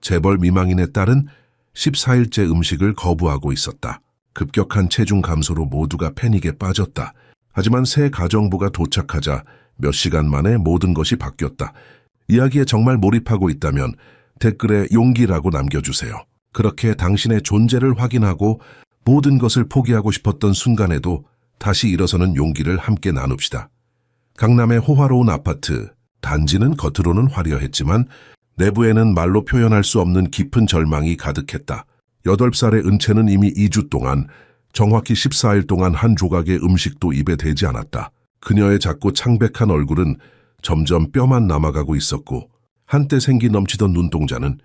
재벌 미망인의 딸은 14일째 음식을 거부하고 있었다. 급격한 체중 감소로 모두가 패닉에 빠졌다. 하지만 새 가정부가 도착하자 몇 시간 만에 모든 것이 바뀌었다. 이야기에 정말 몰입하고 있다면 댓글에 용기라고 남겨주세요. 그렇게 당신의 존재를 확인하고 모든 것을 포기하고 싶었던 순간에도 다시 일어서는 용기를 함께 나눕시다. 강남의 호화로운 아파트, 단지는 겉으로는 화려했지만 내부에는 말로 표현할 수 없는 깊은 절망이 가득했다. 8살의 은채는 이미 2주 동안, 정확히 14일 동안 한 조각의 음식도 입에 대지 않았다. 그녀의 작고 창백한 얼굴은 점점 뼈만 남아가고 있었고 한때 생기 넘치던 눈동자는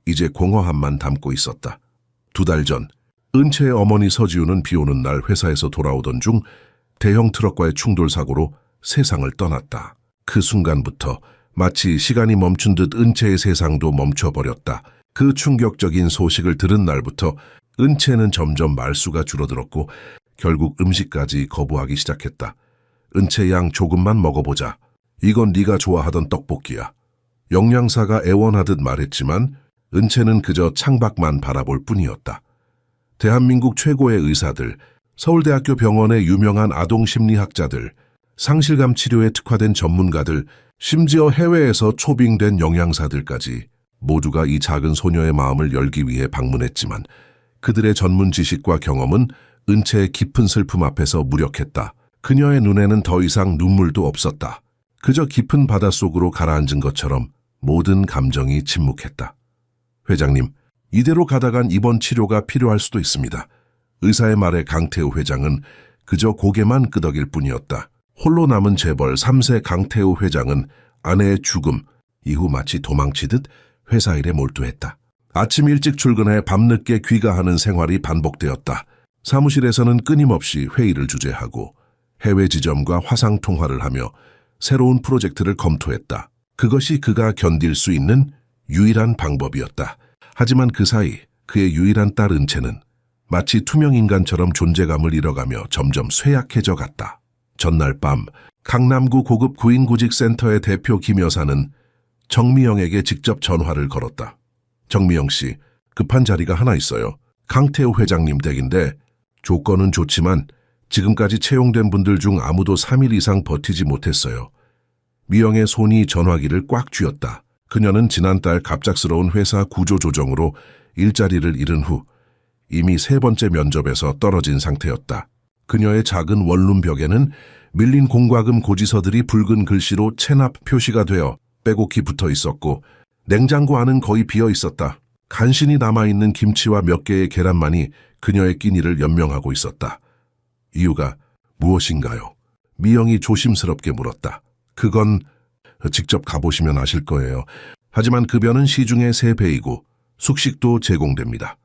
이제 공허함만 담고 있었다. 2달 전, 은채의 어머니 서지우는 비 오는 날 회사에서 돌아오던 중 대형 트럭과의 충돌 사고로 세상을 떠났다. 그 순간부터 마치 시간이 멈춘 듯 은채의 세상도 멈춰버렸다. 그 충격적인 소식을 들은 날부터 은채는 점점 말수가 줄어들었고 결국 음식까지 거부하기 시작했다. 은채 양 조금만 먹어보자. 이건 네가 좋아하던 떡볶이야. 영양사가 애원하듯 말했지만 은채는 그저 창밖만 바라볼 뿐이었다. 대한민국 최고의 의사들, 서울대학교 병원의 유명한 아동심리학자들, 상실감 치료에 특화된 전문가들, 심지어 해외에서 초빙된 영양사들까지 모두가 이 작은 소녀의 마음을 열기 위해 방문했지만 그들의 전문 지식과 경험은 은채의 깊은 슬픔 앞에서 무력했다. 그녀의 눈에는 더 이상 눈물도 없었다. 그저 깊은 바닷속으로 가라앉은 것처럼 모든 감정이 침묵했다. 회장님, 이대로 가다간 입원 치료가 필요할 수도 있습니다. 의사의 말에 강태우 회장은 그저 고개만 끄덕일 뿐이었다. 홀로 남은 재벌 3세 강태우 회장은 아내의 죽음 이후 마치 도망치듯 회사 일에 몰두했다. 아침 일찍 출근해 밤늦게 귀가하는 생활이 반복되었다. 사무실에서는 끊임없이 회의를 주재하고 해외 지점과 화상 통화를 하며 새로운 프로젝트를 검토했다. 그것이 그가 견딜 수 있는 유일한 방법이었다. 하지만 그 사이 그의 유일한 딸 은채는 마치 투명인간처럼 존재감을 잃어가며 점점 쇠약해져 갔다. 전날 밤 강남구 고급 구인구직센터의 대표 김 여사는 정미영에게 직접 전화를 걸었다. 정미영 씨, 급한 자리가 하나 있어요. 강태우 회장님 댁인데 조건은 좋지만 지금까지 채용된 분들 중 아무도 3일 이상 버티지 못했어요. 미영의 손이 전화기를 꽉 쥐었다. 그녀는 지난달 갑작스러운 회사 구조조정으로 일자리를 잃은 후 이미 3번째 면접에서 떨어진 상태였다. 그녀의 작은 원룸 벽에는 밀린 공과금 고지서들이 붉은 글씨로 체납 표시가 되어 빼곡히 붙어 있었고 냉장고 안은 거의 비어 있었다. 간신히 남아있는 김치와 몇 개의 계란만이 그녀의 끼니를 연명하고 있었다. 이유가 무엇인가요? 미영이 조심스럽게 물었다. 그건 직접 가보시면 아실 거예요. 하지만 급여는 시중의 3배이고 숙식도 제공됩니다.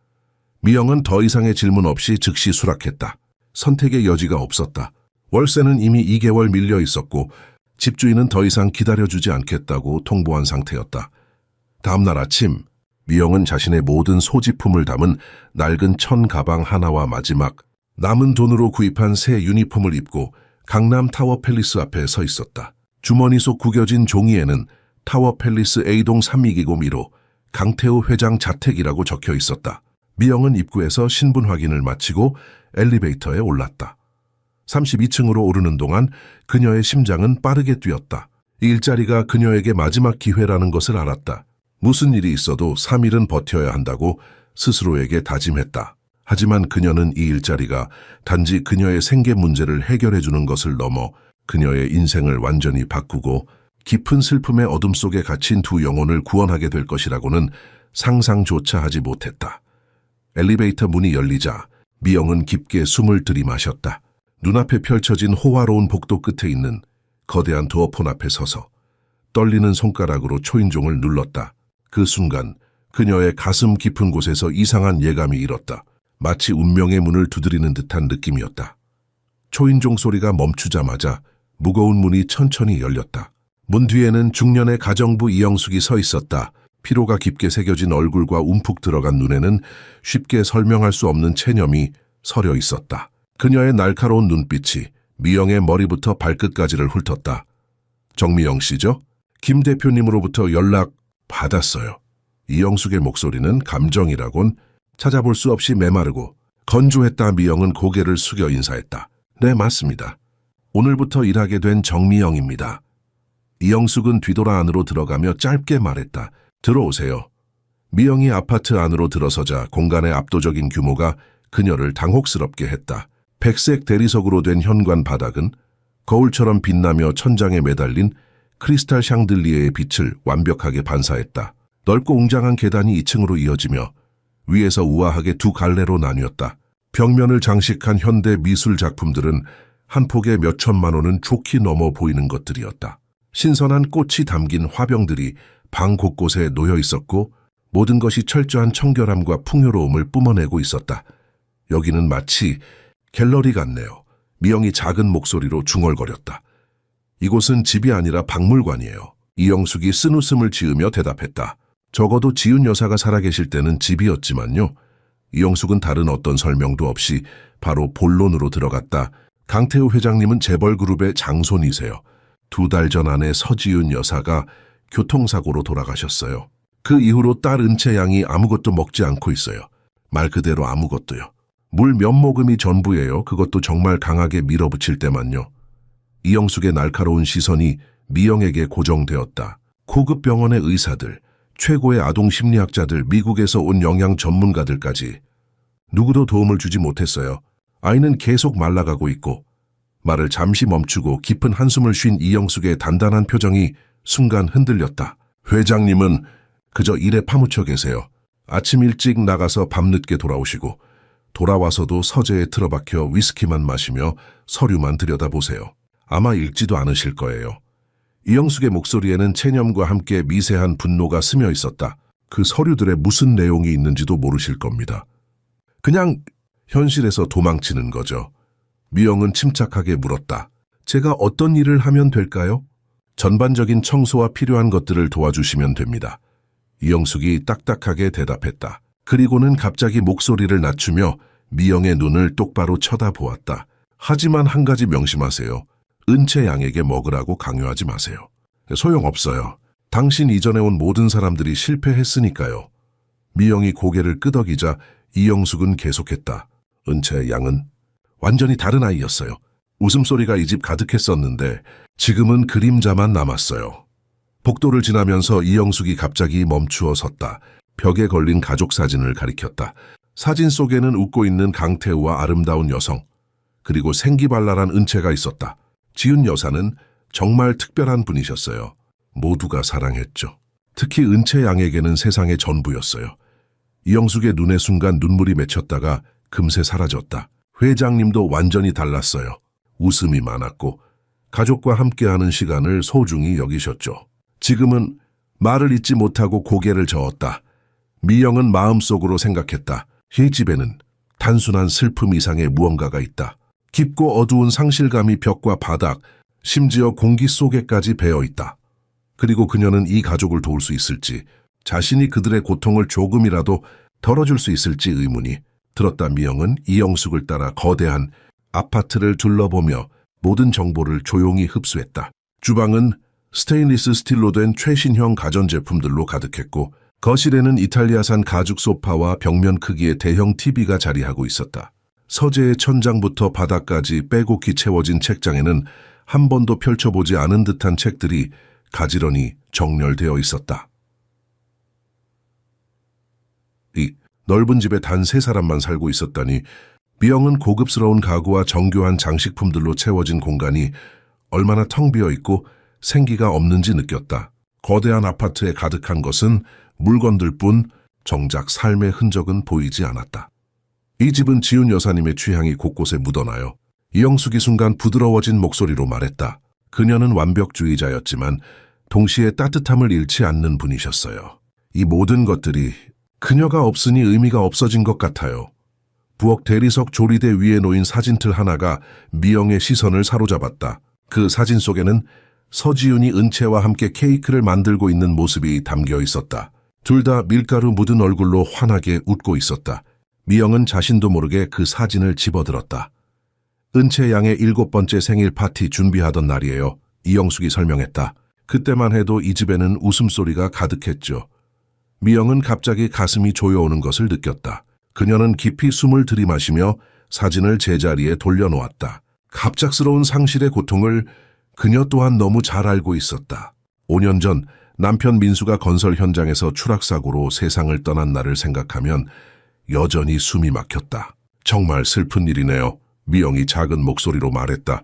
미영은 더 이상의 질문 없이 즉시 수락했다. 선택의 여지가 없었다. 월세는 이미 2개월 밀려 있었고 집주인은 더 이상 기다려주지 않겠다고 통보한 상태였다. 다음 날 아침 미영은 자신의 모든 소지품을 담은 낡은 천 가방 하나와 마지막 남은 돈으로 구입한 새 유니폼을 입고 강남 타워 팰리스 앞에 서 있었다. 주머니 속 구겨진 종이에는 타워 팰리스 A동 32기고 1호 강태우 회장 자택이라고 적혀 있었다. 미영은 입구에서 신분 확인을 마치고 엘리베이터에 올랐다. 32층으로 오르는 동안 그녀의 심장은 빠르게 뛰었다. 이 일자리가 그녀에게 마지막 기회라는 것을 알았다. 무슨 일이 있어도 3일은 버텨야 한다고 스스로에게 다짐했다. 하지만 그녀는 이 일자리가 단지 그녀의 생계 문제를 해결해주는 것을 넘어 그녀의 인생을 완전히 바꾸고 깊은 슬픔의 어둠 속에 갇힌 두 영혼을 구원하게 될 것이라고는 상상조차 하지 못했다. 엘리베이터 문이 열리자 미영은 깊게 숨을 들이마셨다. 눈앞에 펼쳐진 호화로운 복도 끝에 있는 거대한 도어폰 앞에 서서 떨리는 손가락으로 초인종을 눌렀다. 그 순간 그녀의 가슴 깊은 곳에서 이상한 예감이 일었다. 마치 운명의 문을 두드리는 듯한 느낌이었다. 초인종 소리가 멈추자마자 무거운 문이 천천히 열렸다. 문 뒤에는 중년의 가정부 이영숙이 서 있었다. 피로가 깊게 새겨진 얼굴과 움푹 들어간 눈에는 쉽게 설명할 수 없는 체념이 서려 있었다. 그녀의 날카로운 눈빛이 미영의 머리부터 발끝까지를 훑었다. 정미영 씨죠? 김 대표님으로부터 연락 받았어요. 이영숙의 목소리는 감정이라곤 찾아볼 수 없이 메마르고 건조했다. 미영은 고개를 숙여 인사했다. 네, 맞습니다. 오늘부터 일하게 된 정미영입니다. 이영숙은 뒤돌아 안으로 들어가며 짧게 말했다. 들어오세요. 미영이 아파트 안으로 들어서자 공간의 압도적인 규모가 그녀를 당혹스럽게 했다. 백색 대리석으로 된 현관 바닥은 거울처럼 빛나며 천장에 매달린 크리스탈 샹들리에의 빛을 완벽하게 반사했다. 넓고 웅장한 계단이 2층으로 이어지며 위에서 우아하게 두 갈래로 나뉘었다. 벽면을 장식한 현대 미술 작품들은 한 폭에 몇 천만 원은 좋게 넘어 보이는 것들이었다. 신선한 꽃이 담긴 화병들이 방 곳곳에 놓여 있었고 모든 것이 철저한 청결함과 풍요로움을 뿜어내고 있었다. 여기는 마치 갤러리 같네요. 미영이 작은 목소리로 중얼거렸다. 이곳은 집이 아니라 박물관이에요. 이영숙이 쓴웃음을 지으며 대답했다. 적어도 지훈 여사가 살아계실 때는 집이었지만요. 이영숙은 다른 어떤 설명도 없이 바로 본론으로 들어갔다. 강태우 회장님은 재벌그룹의 장손이세요. 2달 전 아내 서지훈 여사가 교통사고로 돌아가셨어요. 그 이후로 딸 은채 양이 아무것도 먹지 않고 있어요. 말 그대로 아무것도요. 물 몇 모금이 전부예요. 그것도 정말 강하게 밀어붙일 때만요. 이영숙의 날카로운 시선이 미영에게 고정되었다. 고급 병원의 의사들, 최고의 아동 심리학자들, 미국에서 온 영양 전문가들까지 누구도 도움을 주지 못했어요. 아이는 계속 말라가고 있고. 말을 잠시 멈추고 깊은 한숨을 쉰 이영숙의 단단한 표정이 순간 흔들렸다. 회장님은 그저 일에 파묻혀 계세요. 아침 일찍 나가서 밤늦게 돌아오시고 돌아와서도 서재에 틀어박혀 위스키만 마시며 서류만 들여다보세요. 아마 읽지도 않으실 거예요. 이영숙의 목소리에는 체념과 함께 미세한 분노가 스며 있었다. 그 서류들에 무슨 내용이 있는지도 모르실 겁니다. 그냥 현실에서 도망치는 거죠. 미영은 침착하게 물었다. 제가 어떤 일을 하면 될까요? 전반적인 청소와 필요한 것들을 도와주시면 됩니다. 이영숙이 딱딱하게 대답했다. 그리고는 갑자기 목소리를 낮추며 미영의 눈을 똑바로 쳐다보았다. 하지만 한 가지 명심하세요. 은채 양에게 먹으라고 강요하지 마세요. 소용없어요. 당신 이전에 온 모든 사람들이 실패했으니까요. 미영이 고개를 끄덕이자 이영숙은 계속했다. 은채 양은 완전히 다른 아이였어요. 웃음소리가 이 집 가득했었는데 지금은 그림자만 남았어요. 복도를 지나면서 이영숙이 갑자기 멈추어 섰다. 벽에 걸린 가족 사진을 가리켰다. 사진 속에는 웃고 있는 강태우와 아름다운 여성, 그리고 생기발랄한 은채가 있었다. 지훈 여사는 정말 특별한 분이셨어요. 모두가 사랑했죠. 특히 은채 양에게는 세상의 전부였어요. 이영숙의 눈에 순간 눈물이 맺혔다가 금세 사라졌다. 회장님도 완전히 달랐어요. 웃음이 많았고 가족과 함께하는 시간을 소중히 여기셨죠. 지금은 말을 잇지 못하고 고개를 저었다. 미영은 마음속으로 생각했다. 이 집에는 단순한 슬픔 이상의 무언가가 있다. 깊고 어두운 상실감이 벽과 바닥, 심지어 공기 속에까지 배어 있다. 그리고 그녀는 이 가족을 도울 수 있을지, 자신이 그들의 고통을 조금이라도 덜어줄 수 있을지 의문이 들었다. 미영은 이영숙을 따라 거대한 아파트를 둘러보며 모든 정보를 조용히 흡수했다. 주방은 스테인리스 스틸로 된 최신형 가전제품들로 가득했고 거실에는 이탈리아산 가죽 소파와 벽면 크기의 대형 TV가 자리하고 있었다. 서재의 천장부터 바닥까지 빼곡히 채워진 책장에는 한 번도 펼쳐보지 않은 듯한 책들이 가지런히 정렬되어 있었다. 이 넓은 집에 단 3사람만 살고 있었다니 미영은 고급스러운 가구와 정교한 장식품들로 채워진 공간이 얼마나 텅 비어 있고 생기가 없는지 느꼈다. 거대한 아파트에 가득한 것은 물건들뿐 정작 삶의 흔적은 보이지 않았다. 이 집은 지훈 여사님의 취향이 곳곳에 묻어나요. 이영숙이 순간 부드러워진 목소리로 말했다. 그녀는 완벽주의자였지만 동시에 따뜻함을 잃지 않는 분이셨어요. 이 모든 것들이 그녀가 없으니 의미가 없어진 것 같아요. 부엌 대리석 조리대 위에 놓인 사진틀 하나가 미영의 시선을 사로잡았다. 그 사진 속에는 서지훈이 은채와 함께 케이크를 만들고 있는 모습이 담겨 있었다. 둘 다 밀가루 묻은 얼굴로 환하게 웃고 있었다. 미영은 자신도 모르게 그 사진을 집어들었다. 은채 양의 7번째 생일 파티 준비하던 날이에요. 이영숙이 설명했다. 그때만 해도 이 집에는 웃음소리가 가득했죠. 미영은 갑자기 가슴이 조여오는 것을 느꼈다. 그녀는 깊이 숨을 들이마시며 사진을 제자리에 돌려놓았다. 갑작스러운 상실의 고통을 그녀 또한 너무 잘 알고 있었다. 5년 전 남편 민수가 건설 현장에서 추락사고로 세상을 떠난 날을 생각하면 여전히 숨이 막혔다. 정말 슬픈 일이네요. 미영이 작은 목소리로 말했다.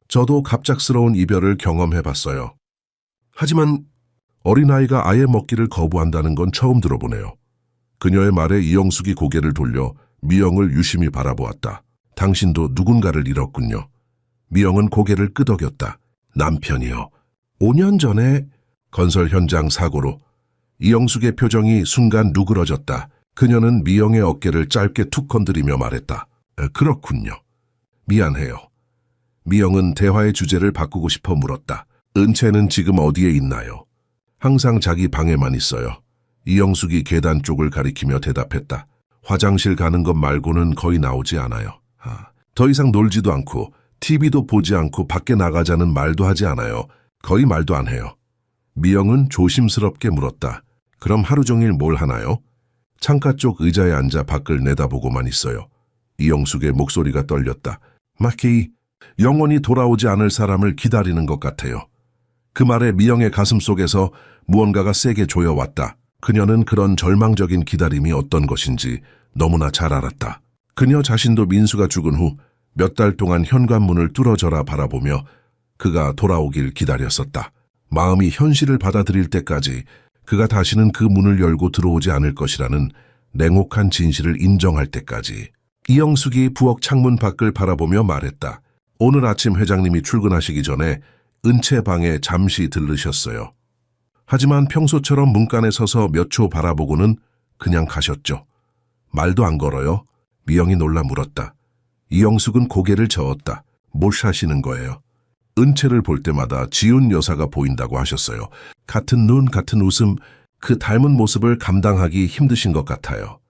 저도 갑작스러운 이별을 경험해봤어요. 하지만 어린아이가 아예 먹기를 거부한다는 건 처음 들어보네요. 그녀의 말에 이영숙이 고개를 돌려 미영을 유심히 바라보았다. 당신도 누군가를 잃었군요. 미영은 고개를 끄덕였다. 남편이요. 5년 전에 건설 현장 사고로. 이영숙의 표정이 순간 누그러졌다. 그녀는 미영의 어깨를 짧게 툭 건드리며 말했다. 그렇군요. 미안해요. 미영은 대화의 주제를 바꾸고 싶어 물었다. 은채는 지금 어디에 있나요? 항상 자기 방에만 있어요. 이영숙이 계단 쪽을 가리키며 대답했다. 화장실 가는 것 말고는 거의 나오지 않아요. 더 이상 놀지도 않고 TV도 보지 않고 밖에 나가자는 말도 하지 않아요. 거의 말도 안 해요. 미영은 조심스럽게 물었다. 그럼 하루 종일 뭘 하나요? 창가 쪽 의자에 앉아 밖을 내다보고만 있어요. 이영숙의 목소리가 떨렸다. 마키, 영원히 돌아오지 않을 사람을 기다리는 것 같아요. 그 말에 미영의 가슴 속에서 무언가가 세게 조여왔다. 그녀는 그런 절망적인 기다림이 어떤 것인지 너무나 잘 알았다. 그녀 자신도 민수가 죽은 후 몇 달 동안 현관문을 뚫어져라 바라보며 그가 돌아오길 기다렸었다. 마음이 현실을 받아들일 때까지 그가 다시는 그 문을 열고 들어오지 않을 것이라는 냉혹한 진실을 인정할 때까지. 이영숙이 부엌 창문 밖을 바라보며 말했다. 오늘 아침 회장님이 출근하시기 전에 은채 방에 잠시 들르셨어요. 하지만 평소처럼 문간에 서서 몇 초 바라보고는 그냥 가셨죠. 말도 안 걸어요? 미영이 놀라 물었다. 이영숙은 고개를 저었다. 뭘 하시는 거예요? 은채를 볼 때마다 지훈 여사가 보인다고 하셨어요. 같은 눈, 같은 웃음, 그 닮은 모습을 감당하기 힘드신 것 같아요.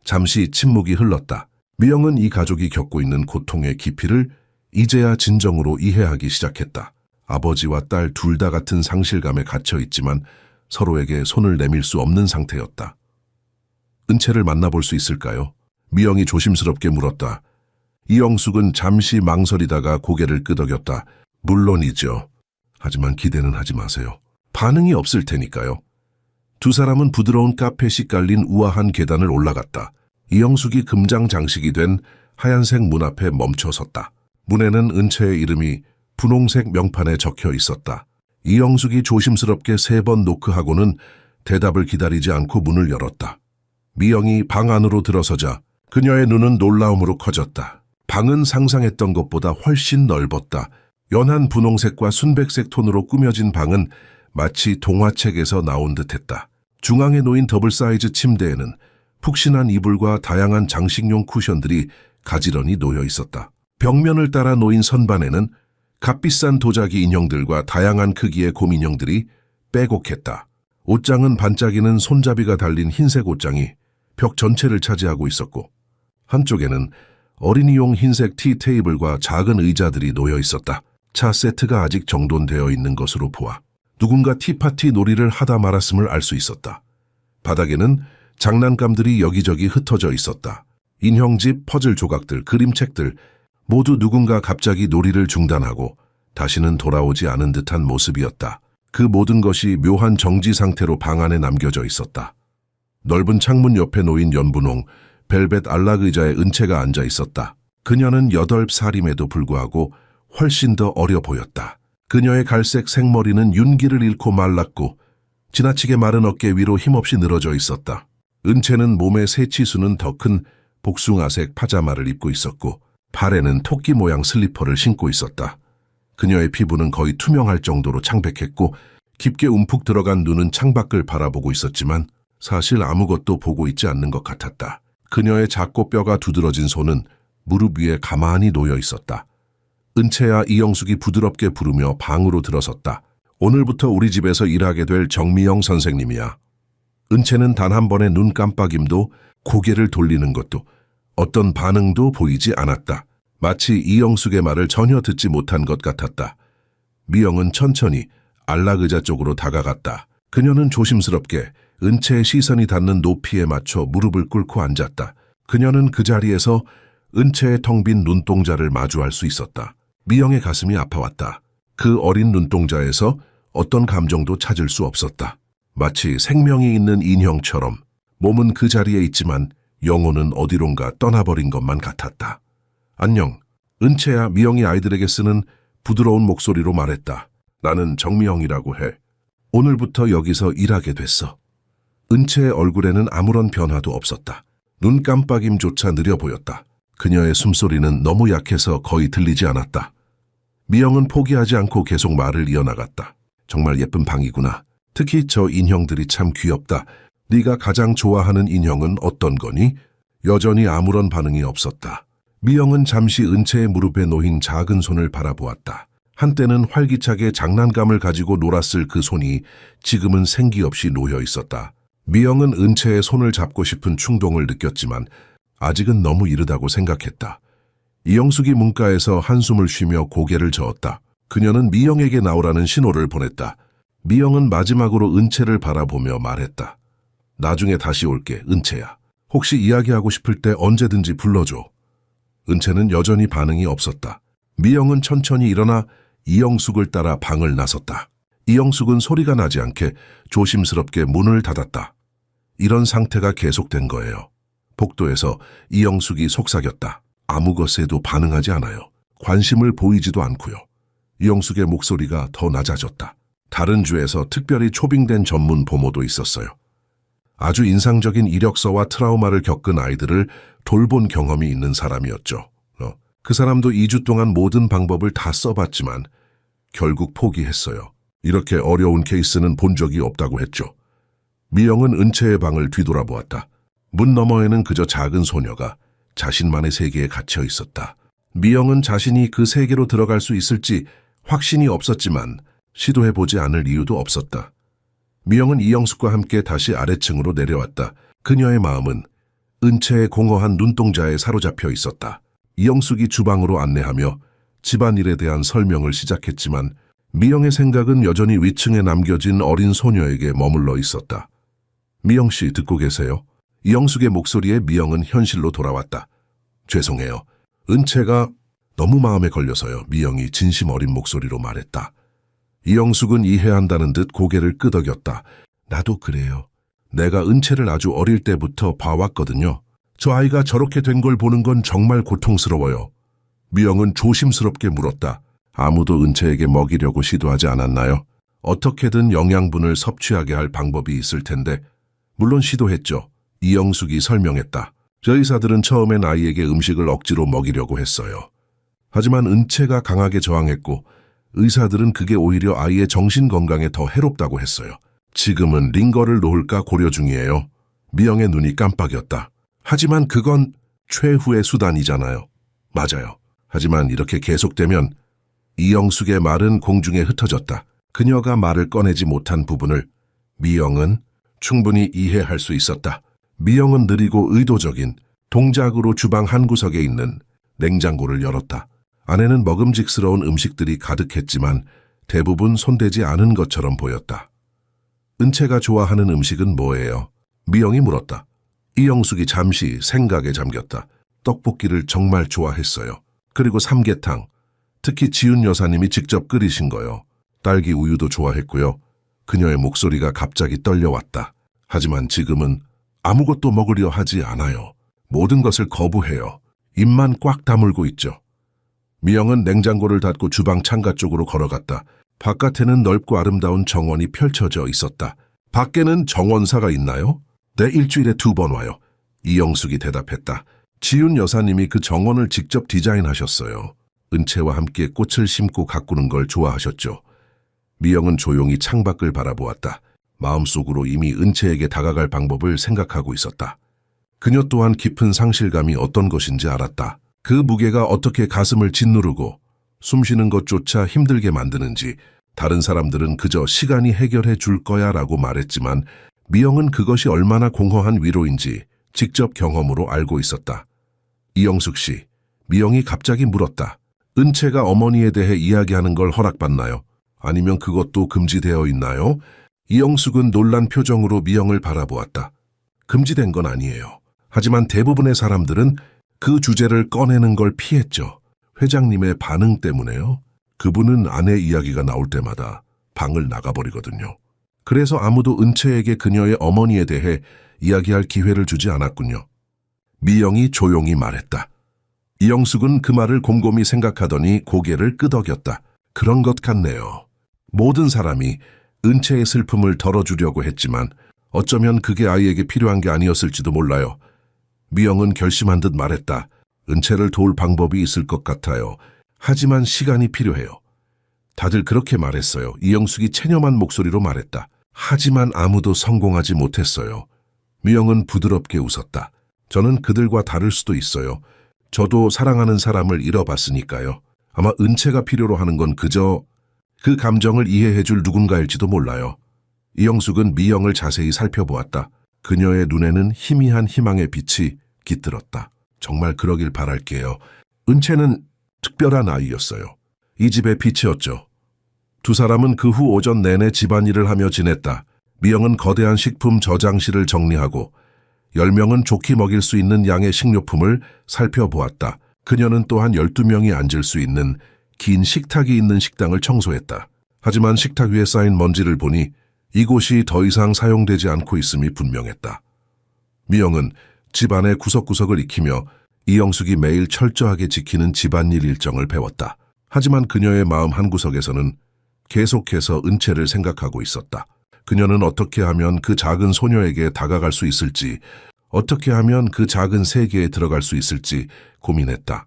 잠시 침묵이 흘렀다. 미영은 이 가족이 겪고 있는 고통의 깊이를 이제야 진정으로 이해하기 시작했다. 아버지와 딸 둘 다 같은 상실감에 갇혀 있지만 서로에게 손을 내밀 수 없는 상태였다. 은채를 만나볼 수 있을까요? 미영이 조심스럽게 물었다. 이영숙은 잠시 망설이다가 고개를 끄덕였다. 물론이죠. 하지만 기대는 하지 마세요. 반응이 없을 테니까요. 두 사람은 부드러운 카펫이 깔린 우아한 계단을 올라갔다. 이영숙이 금장 장식이 된 하얀색 문 앞에 멈춰 섰다. 문에는 은채의 이름이 분홍색 명판에 적혀 있었다. 이영숙이 조심스럽게 3번 노크하고는 대답을 기다리지 않고 문을 열었다. 미영이 방 안으로 들어서자 그녀의 눈은 놀라움으로 커졌다. 방은 상상했던 것보다 훨씬 넓었다. 연한 분홍색과 순백색 톤으로 꾸며진 방은 마치 동화책에서 나온 듯했다. 중앙에 놓인 더블 사이즈 침대에는 푹신한 이불과 다양한 장식용 쿠션들이 가지런히 놓여 있었다. 벽면을 따라 놓인 선반에는 값비싼 도자기 인형들과 다양한 크기의 곰인형들이 빼곡했다. 옷장은 반짝이는 손잡이가 달린 흰색 옷장이 벽 전체를 차지하고 있었고 한쪽에는 어린이용 흰색 티 테이블과 작은 의자들이 놓여 있었다. 차 세트가 아직 정돈되어 있는 것으로 보아 누군가 티파티 놀이를 하다 말았음을 알 수 있었다. 바닥에는 장난감들이 여기저기 흩어져 있었다. 인형집, 퍼즐 조각들, 그림책들 모두 누군가 갑자기 놀이를 중단하고 다시는 돌아오지 않은 듯한 모습이었다. 그 모든 것이 묘한 정지 상태로 방 안에 남겨져 있었다. 넓은 창문 옆에 놓인 연분홍, 벨벳 안락 의자에 은채가 앉아 있었다. 그녀는 8살임에도 불구하고 훨씬 더 어려 보였다. 그녀의 갈색 생머리는 윤기를 잃고 말랐고 지나치게 마른 어깨 위로 힘없이 늘어져 있었다. 은채는 몸의 세 치수는 더 큰 복숭아색 파자마를 입고 있었고 발에는 토끼 모양 슬리퍼를 신고 있었다. 그녀의 피부는 거의 투명할 정도로 창백했고 깊게 움푹 들어간 눈은 창밖을 바라보고 있었지만 사실 아무것도 보고 있지 않는 것 같았다. 그녀의 작고 뼈가 두드러진 손은 무릎 위에 가만히 놓여 있었다. 은채야, 이영숙이 부드럽게 부르며 방으로 들어섰다. 오늘부터 우리 집에서 일하게 될 정미영 선생님이야. 은채는 단 한 번의 눈 깜빡임도 고개를 돌리는 것도 어떤 반응도 보이지 않았다. 마치 이영숙의 말을 전혀 듣지 못한 것 같았다. 미영은 천천히 안락 의자 쪽으로 다가갔다. 그녀는 조심스럽게 은채의 시선이 닿는 높이에 맞춰 무릎을 꿇고 앉았다. 그녀는 그 자리에서 은채의 텅 빈 눈동자를 마주할 수 있었다. 미영의 가슴이 아파왔다. 그 어린 눈동자에서 어떤 감정도 찾을 수 없었다. 마치 생명이 있는 인형처럼 몸은 그 자리에 있지만 영혼은 어디론가 떠나버린 것만 같았다. 안녕. 은채야. 미영이 아이들에게 쓰는 부드러운 목소리로 말했다. 나는 정미영이라고 해. 오늘부터 여기서 일하게 됐어. 은채의 얼굴에는 아무런 변화도 없었다. 눈 깜빡임조차 느려 보였다. 그녀의 숨소리는 너무 약해서 거의 들리지 않았다. 미영은 포기하지 않고 계속 말을 이어나갔다. 정말 예쁜 방이구나. 특히 저 인형들이 참 귀엽다. 네가 가장 좋아하는 인형은 어떤 거니? 여전히 아무런 반응이 없었다. 미영은 잠시 은채의 무릎에 놓인 작은 손을 바라보았다. 한때는 활기차게 장난감을 가지고 놀았을 그 손이 지금은 생기 없이 놓여 있었다. 미영은 은채의 손을 잡고 싶은 충동을 느꼈지만 아직은 너무 이르다고 생각했다. 이영숙이 문가에서 한숨을 쉬며 고개를 저었다. 그녀는 미영에게 나오라는 신호를 보냈다. 미영은 마지막으로 은채를 바라보며 말했다. 나중에 다시 올게, 은채야. 혹시 이야기하고 싶을 때 언제든지 불러줘. 은채는 여전히 반응이 없었다. 미영은 천천히 일어나 이영숙을 따라 방을 나섰다. 이영숙은 소리가 나지 않게 조심스럽게 문을 닫았다. 이런 상태가 계속된 거예요. 복도에서 이영숙이 속삭였다. 아무 것에도 반응하지 않아요. 관심을 보이지도 않고요. 이영숙의 목소리가 더 낮아졌다. 다른 주에서 특별히 초빙된 전문 보모도 있었어요. 아주 인상적인 이력서와 트라우마를 겪은 아이들을 돌본 경험이 있는 사람이었죠. 그 사람도 2주 동안 모든 방법을 다 써봤지만 결국 포기했어요. 이렇게 어려운 케이스는 본 적이 없다고 했죠. 미영은 은채의 방을 뒤돌아보았다. 문 너머에는 그저 작은 소녀가 자신만의 세계에 갇혀 있었다. 미영은 자신이 그 세계로 들어갈 수 있을지 확신이 없었지만 시도해보지 않을 이유도 없었다. 미영은 이영숙과 함께 다시 아래층으로 내려왔다. 그녀의 마음은 은채의 공허한 눈동자에 사로잡혀 있었다. 이영숙이 주방으로 안내하며 집안일에 대한 설명을 시작했지만 미영의 생각은 여전히 위층에 남겨진 어린 소녀에게 머물러 있었다. 미영 씨 듣고 계세요? 이영숙의 목소리에 미영은 현실로 돌아왔다. 죄송해요. 은채가 너무 마음에 걸려서요. 미영이 진심 어린 목소리로 말했다. 이영숙은 이해한다는 듯 고개를 끄덕였다. 나도 그래요. 내가 은채를 아주 어릴 때부터 봐왔거든요. 저 아이가 저렇게 된 걸 보는 건 정말 고통스러워요. 미영은 조심스럽게 물었다. 아무도 은채에게 먹이려고 시도하지 않았나요? 어떻게든 영양분을 섭취하게 할 방법이 있을 텐데 물론 시도했죠. 이영숙이 설명했다. 저 의사들은 처음엔 아이에게 음식을 억지로 먹이려고 했어요. 하지만 은채가 강하게 저항했고 의사들은 그게 오히려 아이의 정신 건강에 더 해롭다고 했어요. 지금은 링거를 놓을까 고려 중이에요. 미영의 눈이 깜빡였다. 하지만 그건 최후의 수단이잖아요. 맞아요. 하지만 이렇게 계속되면 이영숙의 말은 공중에 흩어졌다. 그녀가 말을 꺼내지 못한 부분을 미영은 충분히 이해할 수 있었다. 미영은 느리고 의도적인 동작으로 주방 한 구석에 있는 냉장고를 열었다. 안에는 먹음직스러운 음식들이 가득했지만 대부분 손대지 않은 것처럼 보였다. 은채가 좋아하는 음식은 뭐예요? 미영이 물었다. 이영숙이 잠시 생각에 잠겼다. 떡볶이를 정말 좋아했어요. 그리고 삼계탕, 특히 지훈 여사님이 직접 끓이신 거요. 딸기 우유도 좋아했고요. 그녀의 목소리가 갑자기 떨려왔다. 하지만 지금은 아무것도 먹으려 하지 않아요. 모든 것을 거부해요. 입만 꽉 다물고 있죠. 미영은 냉장고를 닫고 주방 창가 쪽으로 걸어갔다. 바깥에는 넓고 아름다운 정원이 펼쳐져 있었다. 밖에는 정원사가 있나요? 네, 일주일에 2번 와요. 이영숙이 대답했다. 지훈 여사님이 그 정원을 직접 디자인하셨어요. 은채와 함께 꽃을 심고 가꾸는 걸 좋아하셨죠. 미영은 조용히 창밖을 바라보았다. 마음속으로 이미 은채에게 다가갈 방법을 생각하고 있었다. 그녀 또한 깊은 상실감이 어떤 것인지 알았다. 그 무게가 어떻게 가슴을 짓누르고 숨쉬는 것조차 힘들게 만드는지. 다른 사람들은 그저 시간이 해결해 줄 거야 라고 말했지만 미영은 그것이 얼마나 공허한 위로인지 직접 경험으로 알고 있었다. 이영숙 씨, 미영이 갑자기 물었다. 은채가 어머니에 대해 이야기하는 걸 허락받나요? 아니면 그것도 금지되어 있나요? 이영숙은 놀란 표정으로 미영을 바라보았다. 금지된 건 아니에요. 하지만 대부분의 사람들은 그 주제를 꺼내는 걸 피했죠. 회장님의 반응 때문에요. 그분은 아내 이야기가 나올 때마다 방을 나가버리거든요. 그래서 아무도 은채에게 그녀의 어머니에 대해 이야기할 기회를 주지 않았군요. 미영이 조용히 말했다. 이영숙은 그 말을 곰곰이 생각하더니 고개를 끄덕였다. 그런 것 같네요. 모든 사람이 은채의 슬픔을 덜어주려고 했지만 어쩌면 그게 아이에게 필요한 게 아니었을지도 몰라요. 미영은 결심한 듯 말했다. 은채를 도울 방법이 있을 것 같아요. 하지만 시간이 필요해요. 다들 그렇게 말했어요. 이영숙이 체념한 목소리로 말했다. 하지만 아무도 성공하지 못했어요. 미영은 부드럽게 웃었다. 저는 그들과 다를 수도 있어요. 저도 사랑하는 사람을 잃어봤으니까요. 아마 은채가 필요로 하는 건 그저 그 감정을 이해해줄 누군가일지도 몰라요. 이영숙은 미영을 자세히 살펴보았다. 그녀의 눈에는 희미한 희망의 빛이 깃들었다. 정말 그러길 바랄게요. 은채는 특별한 아이였어요. 이 집의 빛이었죠. 두 사람은 그 후 오전 내내 집안일을 하며 지냈다. 미영은 거대한 식품 저장실을 정리하고 10명은 좋게 먹일 수 있는 양의 식료품을 살펴보았다. 그녀는 또한 12명이 앉을 수 있는 긴 식탁이 있는 식당을 청소했다. 하지만 식탁 위에 쌓인 먼지를 보니 이곳이 더 이상 사용되지 않고 있음이 분명했다. 미영은 집안의 구석구석을 익히며 이영숙이 매일 철저하게 지키는 집안일 일정을 배웠다. 하지만 그녀의 마음 한구석에서는 계속해서 은채를 생각하고 있었다. 그녀는 어떻게 하면 그 작은 소녀에게 다가갈 수 있을지, 어떻게 하면 그 작은 세계에 들어갈 수 있을지 고민했다.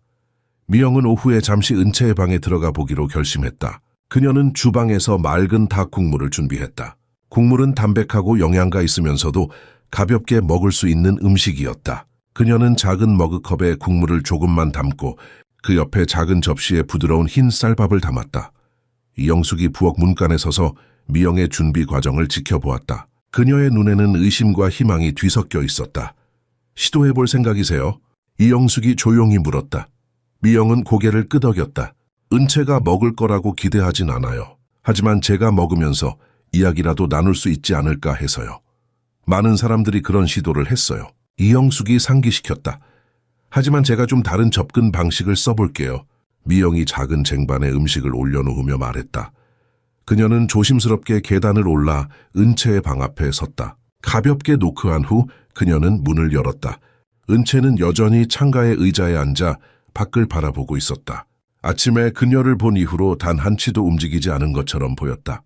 미영은 오후에 잠시 은채의 방에 들어가 보기로 결심했다. 그녀는 주방에서 맑은 닭 국물을 준비했다. 국물은 담백하고 영양가 있으면서도 가볍게 먹을 수 있는 음식이었다. 그녀는 작은 머그컵에 국물을 조금만 담고 그 옆에 작은 접시에 부드러운 흰 쌀밥을 담았다. 이영숙이 부엌 문간에 서서 미영의 준비 과정을 지켜보았다. 그녀의 눈에는 의심과 희망이 뒤섞여 있었다. 시도해볼 생각이세요? 이영숙이 조용히 물었다. 미영은 고개를 끄덕였다. 은채가 먹을 거라고 기대하진 않아요. 하지만 제가 먹으면서 이야기라도 나눌 수 있지 않을까 해서요. 많은 사람들이 그런 시도를 했어요. 이영숙이 상기시켰다. 하지만 제가 좀 다른 접근 방식을 써볼게요. 미영이 작은 쟁반에 음식을 올려놓으며 말했다. 그녀는 조심스럽게 계단을 올라 은채의 방 앞에 섰다. 가볍게 노크한 후 그녀는 문을 열었다. 은채는 여전히 창가의 의자에 앉아 밖을 바라보고 있었다. 아침에 그녀를 본 이후로 단 한치도 움직이지 않은 것처럼 보였다.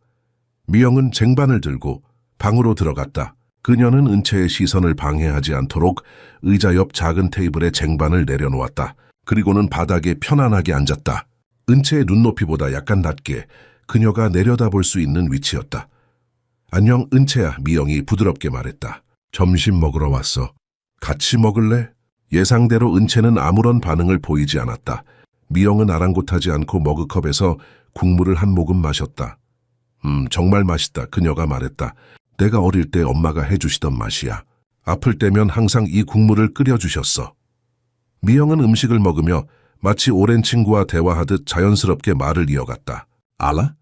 미영은 쟁반을 들고 방으로 들어갔다. 그녀는 은채의 시선을 방해하지 않도록 의자 옆 작은 테이블에 쟁반을 내려놓았다. 그리고는 바닥에 편안하게 앉았다. 은채의 눈높이보다 약간 낮게 그녀가 내려다볼 수 있는 위치였다. 안녕 은채야, 미영이 부드럽게 말했다. 점심 먹으러 왔어. 같이 먹을래? 예상대로 은채는 아무런 반응을 보이지 않았다. 미영은 아랑곳하지 않고 머그컵에서 국물을 한 모금 마셨다. 정말 맛있다. 그녀가 말했다. 내가 어릴 때 엄마가 해주시던 맛이야. 아플 때면 항상 이 국물을 끓여주셨어. 미영은 음식을 먹으며 마치 오랜 친구와 대화하듯 자연스럽게 말을 이어갔다. 알아?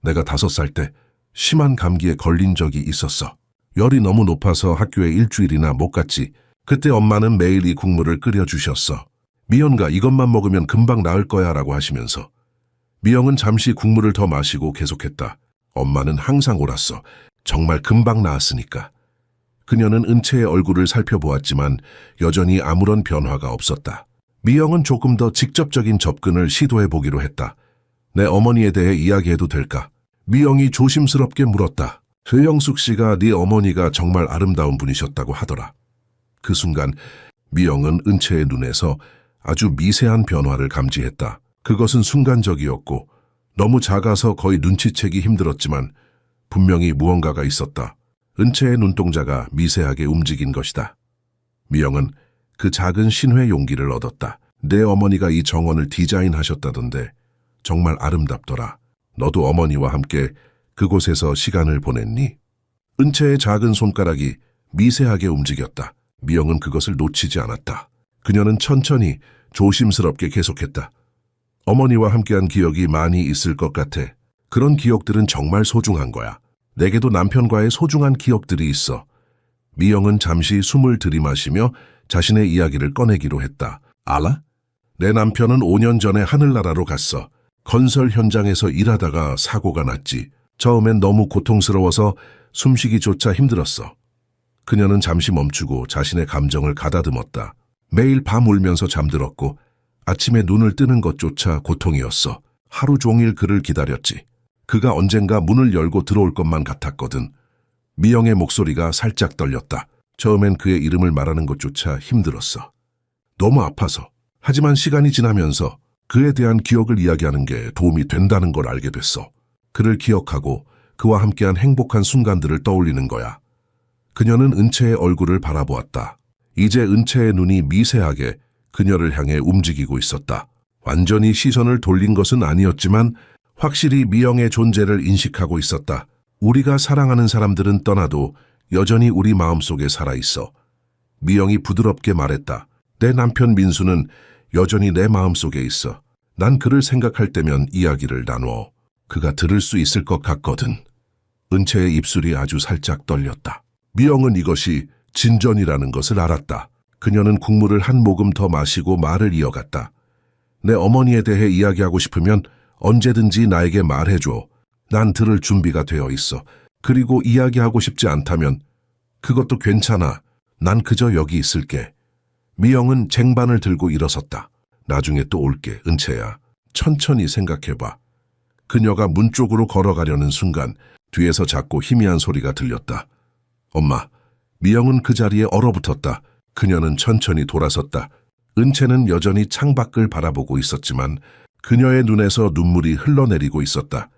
내가 5살 때 심한 감기에 걸린 적이 있었어. 열이 너무 높아서 학교에 일주일이나 못 갔지. 그때 엄마는 매일 이 국물을 끓여주셨어. 미연가 이것만 먹으면 금방 나을 거야 라고 하시면서. 미영은 잠시 국물을 더 마시고 계속했다. 엄마는 항상 옳았어. 정말 금방 나았으니까. 그녀는 은채의 얼굴을 살펴보았지만 여전히 아무런 변화가 없었다. 미영은 조금 더 직접적인 접근을 시도해보기로 했다. 내 어머니에 대해 이야기해도 될까? 미영이 조심스럽게 물었다. 최영숙 씨가 네 어머니가 정말 아름다운 분이셨다고 하더라. 그 순간 미영은 은채의 눈에서 아주 미세한 변화를 감지했다. 그것은 순간적이었고 너무 작아서 거의 눈치채기 힘들었지만 분명히 무언가가 있었다. 은채의 눈동자가 미세하게 움직인 것이다. 미영은 그 작은 신뢰 용기를 얻었다. 내 어머니가 이 정원을 디자인하셨다던데 정말 아름답더라. 너도 어머니와 함께 그곳에서 시간을 보냈니? 은채의 작은 손가락이 미세하게 움직였다. 미영은 그것을 놓치지 않았다. 그녀는 천천히 조심스럽게 계속했다. 어머니와 함께한 기억이 많이 있을 것 같아. 그런 기억들은 정말 소중한 거야. 내게도 남편과의 소중한 기억들이 있어. 미영은 잠시 숨을 들이마시며 자신의 이야기를 꺼내기로 했다. 알아? 내 남편은 5년 전에 하늘나라로 갔어. 건설 현장에서 일하다가 사고가 났지. 처음엔 너무 고통스러워서 숨쉬기조차 힘들었어. 그녀는 잠시 멈추고 자신의 감정을 가다듬었다. 매일 밤 울면서 잠들었고 아침에 눈을 뜨는 것조차 고통이었어. 하루 종일 그를 기다렸지. 그가 언젠가 문을 열고 들어올 것만 같았거든. 미영의 목소리가 살짝 떨렸다. 처음엔 그의 이름을 말하는 것조차 힘들었어. 너무 아파서. 하지만 시간이 지나면서 그에 대한 기억을 이야기하는 게 도움이 된다는 걸 알게 됐어. 그를 기억하고 그와 함께한 행복한 순간들을 떠올리는 거야. 그녀는 은채의 얼굴을 바라보았다. 이제 은채의 눈이 미세하게 그녀를 향해 움직이고 있었다. 완전히 시선을 돌린 것은 아니었지만 확실히 미영의 존재를 인식하고 있었다. 우리가 사랑하는 사람들은 떠나도 여전히 우리 마음속에 살아있어. 미영이 부드럽게 말했다. 내 남편 민수는 여전히 내 마음속에 있어. 난 그를 생각할 때면 이야기를 나누어. 그가 들을 수 있을 것 같거든. 은채의 입술이 아주 살짝 떨렸다. 미영은 이것이 진전이라는 것을 알았다. 그녀는 국물을 한 모금 더 마시고 말을 이어갔다. 내 어머니에 대해 이야기하고 싶으면 언제든지 나에게 말해줘. 난 들을 준비가 되어 있어. 그리고 이야기하고 싶지 않다면 그것도 괜찮아. 난 그저 여기 있을게. 미영은 쟁반을 들고 일어섰다. 나중에 또 올게, 은채야. 천천히 생각해봐. 그녀가 문 쪽으로 걸어가려는 순간 뒤에서 작고 희미한 소리가 들렸다. 엄마. 미영은 그 자리에 얼어붙었다. 그녀는 천천히 돌아섰다. 은채는 여전히 창밖을 바라보고 있었지만 그녀의 눈에서 눈물이 흘러내리고 있었다.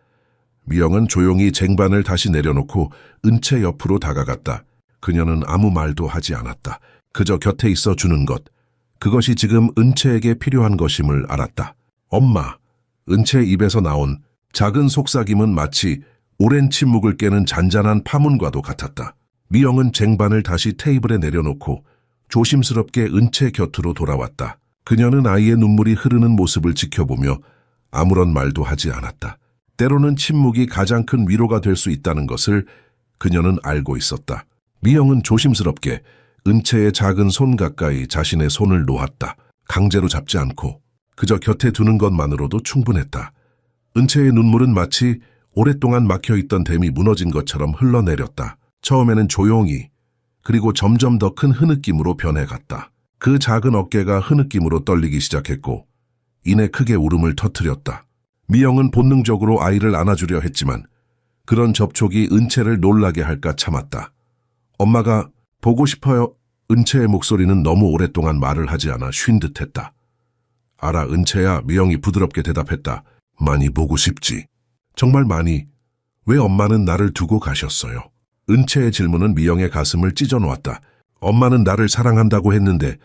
미영은 조용히 쟁반을 다시 내려놓고 은채 옆으로 다가갔다. 그녀는 아무 말도 하지 않았다. 그저 곁에 있어 주는 것. 그것이 지금 은채에게 필요한 것임을 알았다. 엄마. 은채 입에서 나온 작은 속삭임은 마치 오랜 침묵을 깨는 잔잔한 파문과도 같았다. 미영은 쟁반을 다시 테이블에 내려놓고 조심스럽게 은채 곁으로 돌아왔다. 그녀는 아이의 눈물이 흐르는 모습을 지켜보며 아무런 말도 하지 않았다. 때로는 침묵이 가장 큰 위로가 될 수 있다는 것을 그녀는 알고 있었다. 미영은 조심스럽게 은채의 작은 손 가까이 자신의 손을 놓았다. 강제로 잡지 않고 그저 곁에 두는 것만으로도 충분했다. 은채의 눈물은 마치 오랫동안 막혀있던 댐이 무너진 것처럼 흘러내렸다. 처음에는 조용히, 그리고 점점 더 큰 흐느낌으로 변해갔다. 그 작은 어깨가 흐느낌으로 떨리기 시작했고 이내 크게 울음을 터뜨렸다. 미영은 본능적으로 아이를 안아주려 했지만 그런 접촉이 은채를 놀라게 할까 참았다. 엄마가 보고 싶어요. 은채의 목소리는 너무 오랫동안 말을 하지 않아 쉰 듯했다. 알아, 은채야. 미영이 부드럽게 대답했다. 많이 보고 싶지. 정말 많이. 왜 엄마는 나를 두고 가셨어요? 은채의 질문은 미영의 가슴을 찢어놓았다. 엄마는 나를 사랑한다고 했는데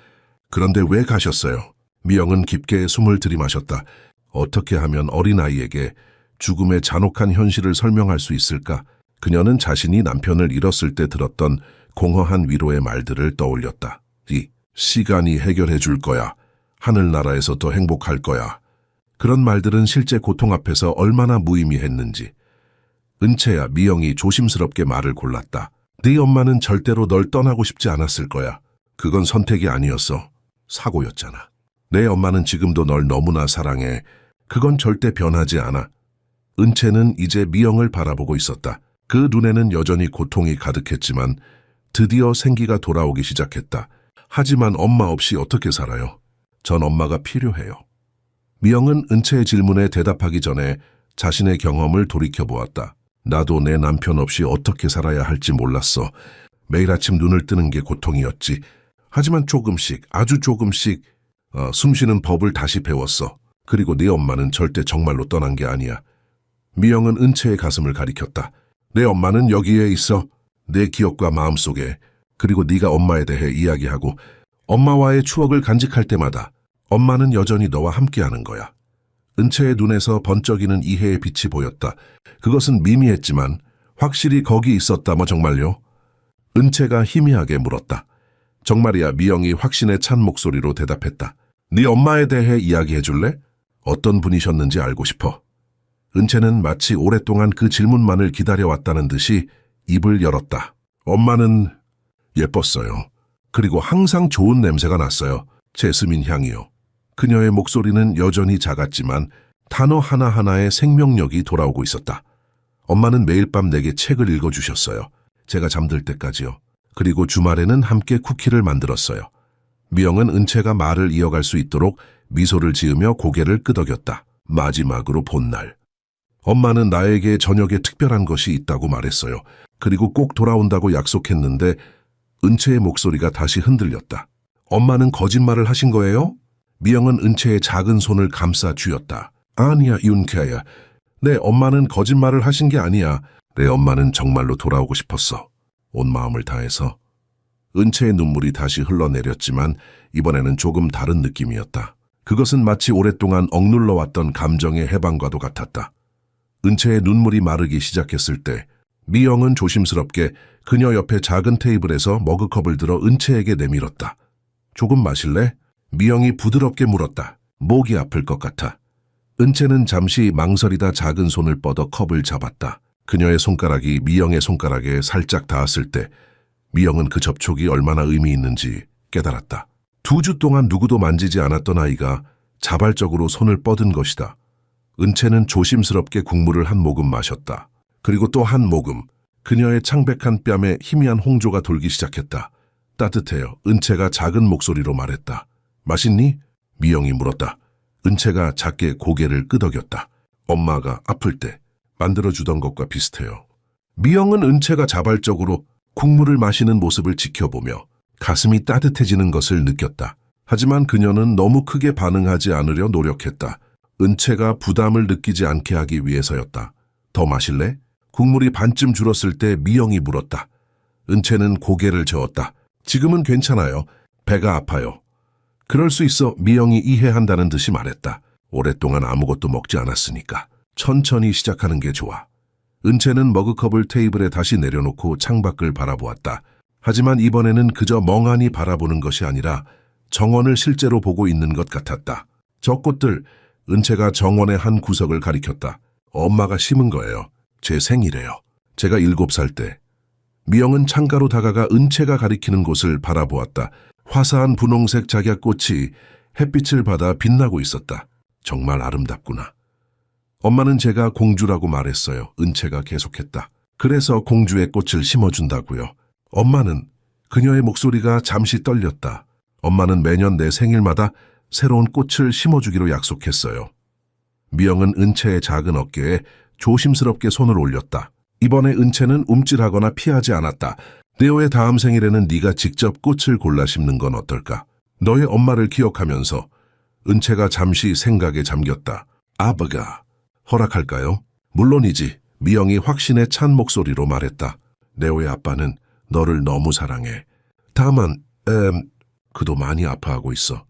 그런데 왜 가셨어요? 미영은 깊게 숨을 들이마셨다. 어떻게 하면 어린아이에게 죽음의 잔혹한 현실을 설명할 수 있을까? 그녀는 자신이 남편을 잃었을 때 들었던 공허한 위로의 말들을 떠올렸다. 시간이 해결해 줄 거야. 하늘나라에서 더 행복할 거야. 그런 말들은 실제 고통 앞에서 얼마나 무의미했는지. 은채야. 미영이 조심스럽게 말을 골랐다. 네 엄마는 절대로 널 떠나고 싶지 않았을 거야. 그건 선택이 아니었어. 사고였잖아. 내 엄마는 지금도 널 너무나 사랑해. 그건 절대 변하지 않아. 은채는 이제 미영을 바라보고 있었다. 그 눈에는 여전히 고통이 가득했지만 드디어 생기가 돌아오기 시작했다. 하지만 엄마 없이 어떻게 살아요? 전 엄마가 필요해요. 미영은 은채의 질문에 대답하기 전에 자신의 경험을 돌이켜보았다. 나도 내 남편 없이 어떻게 살아야 할지 몰랐어. 매일 아침 눈을 뜨는 게 고통이었지. 하지만 조금씩, 아주 조금씩 숨쉬는 법을 다시 배웠어. 그리고 네 엄마는 절대 정말로 떠난 게 아니야. 미영은 은채의 가슴을 가리켰다. 내 엄마는 여기에 있어. 내 기억과 마음속에. 그리고 네가 엄마에 대해 이야기하고 엄마와의 추억을 간직할 때마다 엄마는 여전히 너와 함께하는 거야. 은채의 눈에서 번쩍이는 이해의 빛이 보였다. 그것은 미미했지만 확실히 거기 있었다. 뭐 정말요? 은채가 희미하게 물었다. 정말이야. 미영이 확신에 찬 목소리로 대답했다. 네 엄마에 대해 이야기해 줄래? 어떤 분이셨는지 알고 싶어. 은채는 마치 오랫동안 그 질문만을 기다려왔다는 듯이 입을 열었다. 엄마는 예뻤어요. 그리고 항상 좋은 냄새가 났어요. 제스민 향이요. 그녀의 목소리는 여전히 작았지만 단어 하나하나에 생명력이 돌아오고 있었다. 엄마는 매일 밤 내게 책을 읽어주셨어요. 제가 잠들 때까지요. 그리고 주말에는 함께 쿠키를 만들었어요. 미영은 은채가 말을 이어갈 수 있도록 미소를 지으며 고개를 끄덕였다. 마지막으로 본 날. 엄마는 나에게 저녁에 특별한 것이 있다고 말했어요. 그리고 꼭 돌아온다고 약속했는데 은채의 목소리가 다시 흔들렸다. 엄마는 거짓말을 하신 거예요? 미영은 은채의 작은 손을 감싸 쥐었다. 아니야, 윤케야. 내 엄마는 거짓말을 하신 게 아니야. 내 엄마는 정말로 돌아오고 싶었어. 온 마음을 다해서. 은채의 눈물이 다시 흘러내렸지만 이번에는 조금 다른 느낌이었다. 그것은 마치 오랫동안 억눌러왔던 감정의 해방과도 같았다. 은채의 눈물이 마르기 시작했을 때 미영은 조심스럽게 그녀 옆에 작은 테이블에서 머그컵을 들어 은채에게 내밀었다. 조금 마실래? 미영이 부드럽게 물었다. 목이 아플 것 같아. 은채는 잠시 망설이다 작은 손을 뻗어 컵을 잡았다. 그녀의 손가락이 미영의 손가락에 살짝 닿았을 때 미영은 그 접촉이 얼마나 의미 있는지 깨달았다. 2주 동안 누구도 만지지 않았던 아이가 자발적으로 손을 뻗은 것이다. 은채는 조심스럽게 국물을 한 모금 마셨다. 그리고 또 한 모금. 그녀의 창백한 뺨에 희미한 홍조가 돌기 시작했다. 따뜻해요. 은채가 작은 목소리로 말했다. 맛있니? 미영이 물었다. 은채가 작게 고개를 끄덕였다. 엄마가 아플 때 만들어주던 것과 비슷해요. 미영은 은채가 자발적으로 국물을 마시는 모습을 지켜보며 가슴이 따뜻해지는 것을 느꼈다. 하지만 그녀는 너무 크게 반응하지 않으려 노력했다. 은채가 부담을 느끼지 않게 하기 위해서였다. 더 마실래? 국물이 반쯤 줄었을 때 미영이 물었다. 은채는 고개를 저었다. 지금은 괜찮아요. 배가 아파요. 그럴 수 있어. 미영이 이해한다는 듯이 말했다. 오랫동안 아무것도 먹지 않았으니까. 천천히 시작하는 게 좋아. 은채는 머그컵을 테이블에 다시 내려놓고 창밖을 바라보았다. 하지만 이번에는 그저 멍하니 바라보는 것이 아니라 정원을 실제로 보고 있는 것 같았다. 저 꽃들, 은채가 정원의 한 구석을 가리켰다. 엄마가 심은 거예요. 제 생일에요. 제가 7살 때. 미영은 창가로 다가가 은채가 가리키는 곳을 바라보았다. 화사한 분홍색 작약꽃이 햇빛을 받아 빛나고 있었다. 정말 아름답구나. 엄마는 제가 공주라고 말했어요. 은채가 계속했다. 그래서 공주의 꽃을 심어준다고요. 엄마는 그녀의 목소리가 잠시 떨렸다. 엄마는 매년 내 생일마다 새로운 꽃을 심어주기로 약속했어요. 미영은 은채의 작은 어깨에 조심스럽게 손을 올렸다. 이번에 은채는 움찔하거나 피하지 않았다. 네오의 다음 생일에는 네가 직접 꽃을 골라 심는 건 어떨까? 너의 엄마를 기억하면서. 은채가 잠시 생각에 잠겼다. 아버가 허락할까요? 물론이지. 미영이 확신에 찬 목소리로 말했다. 네오의 아빠는 너를 너무 사랑해. 다만, 그도 많이 아파하고 있어.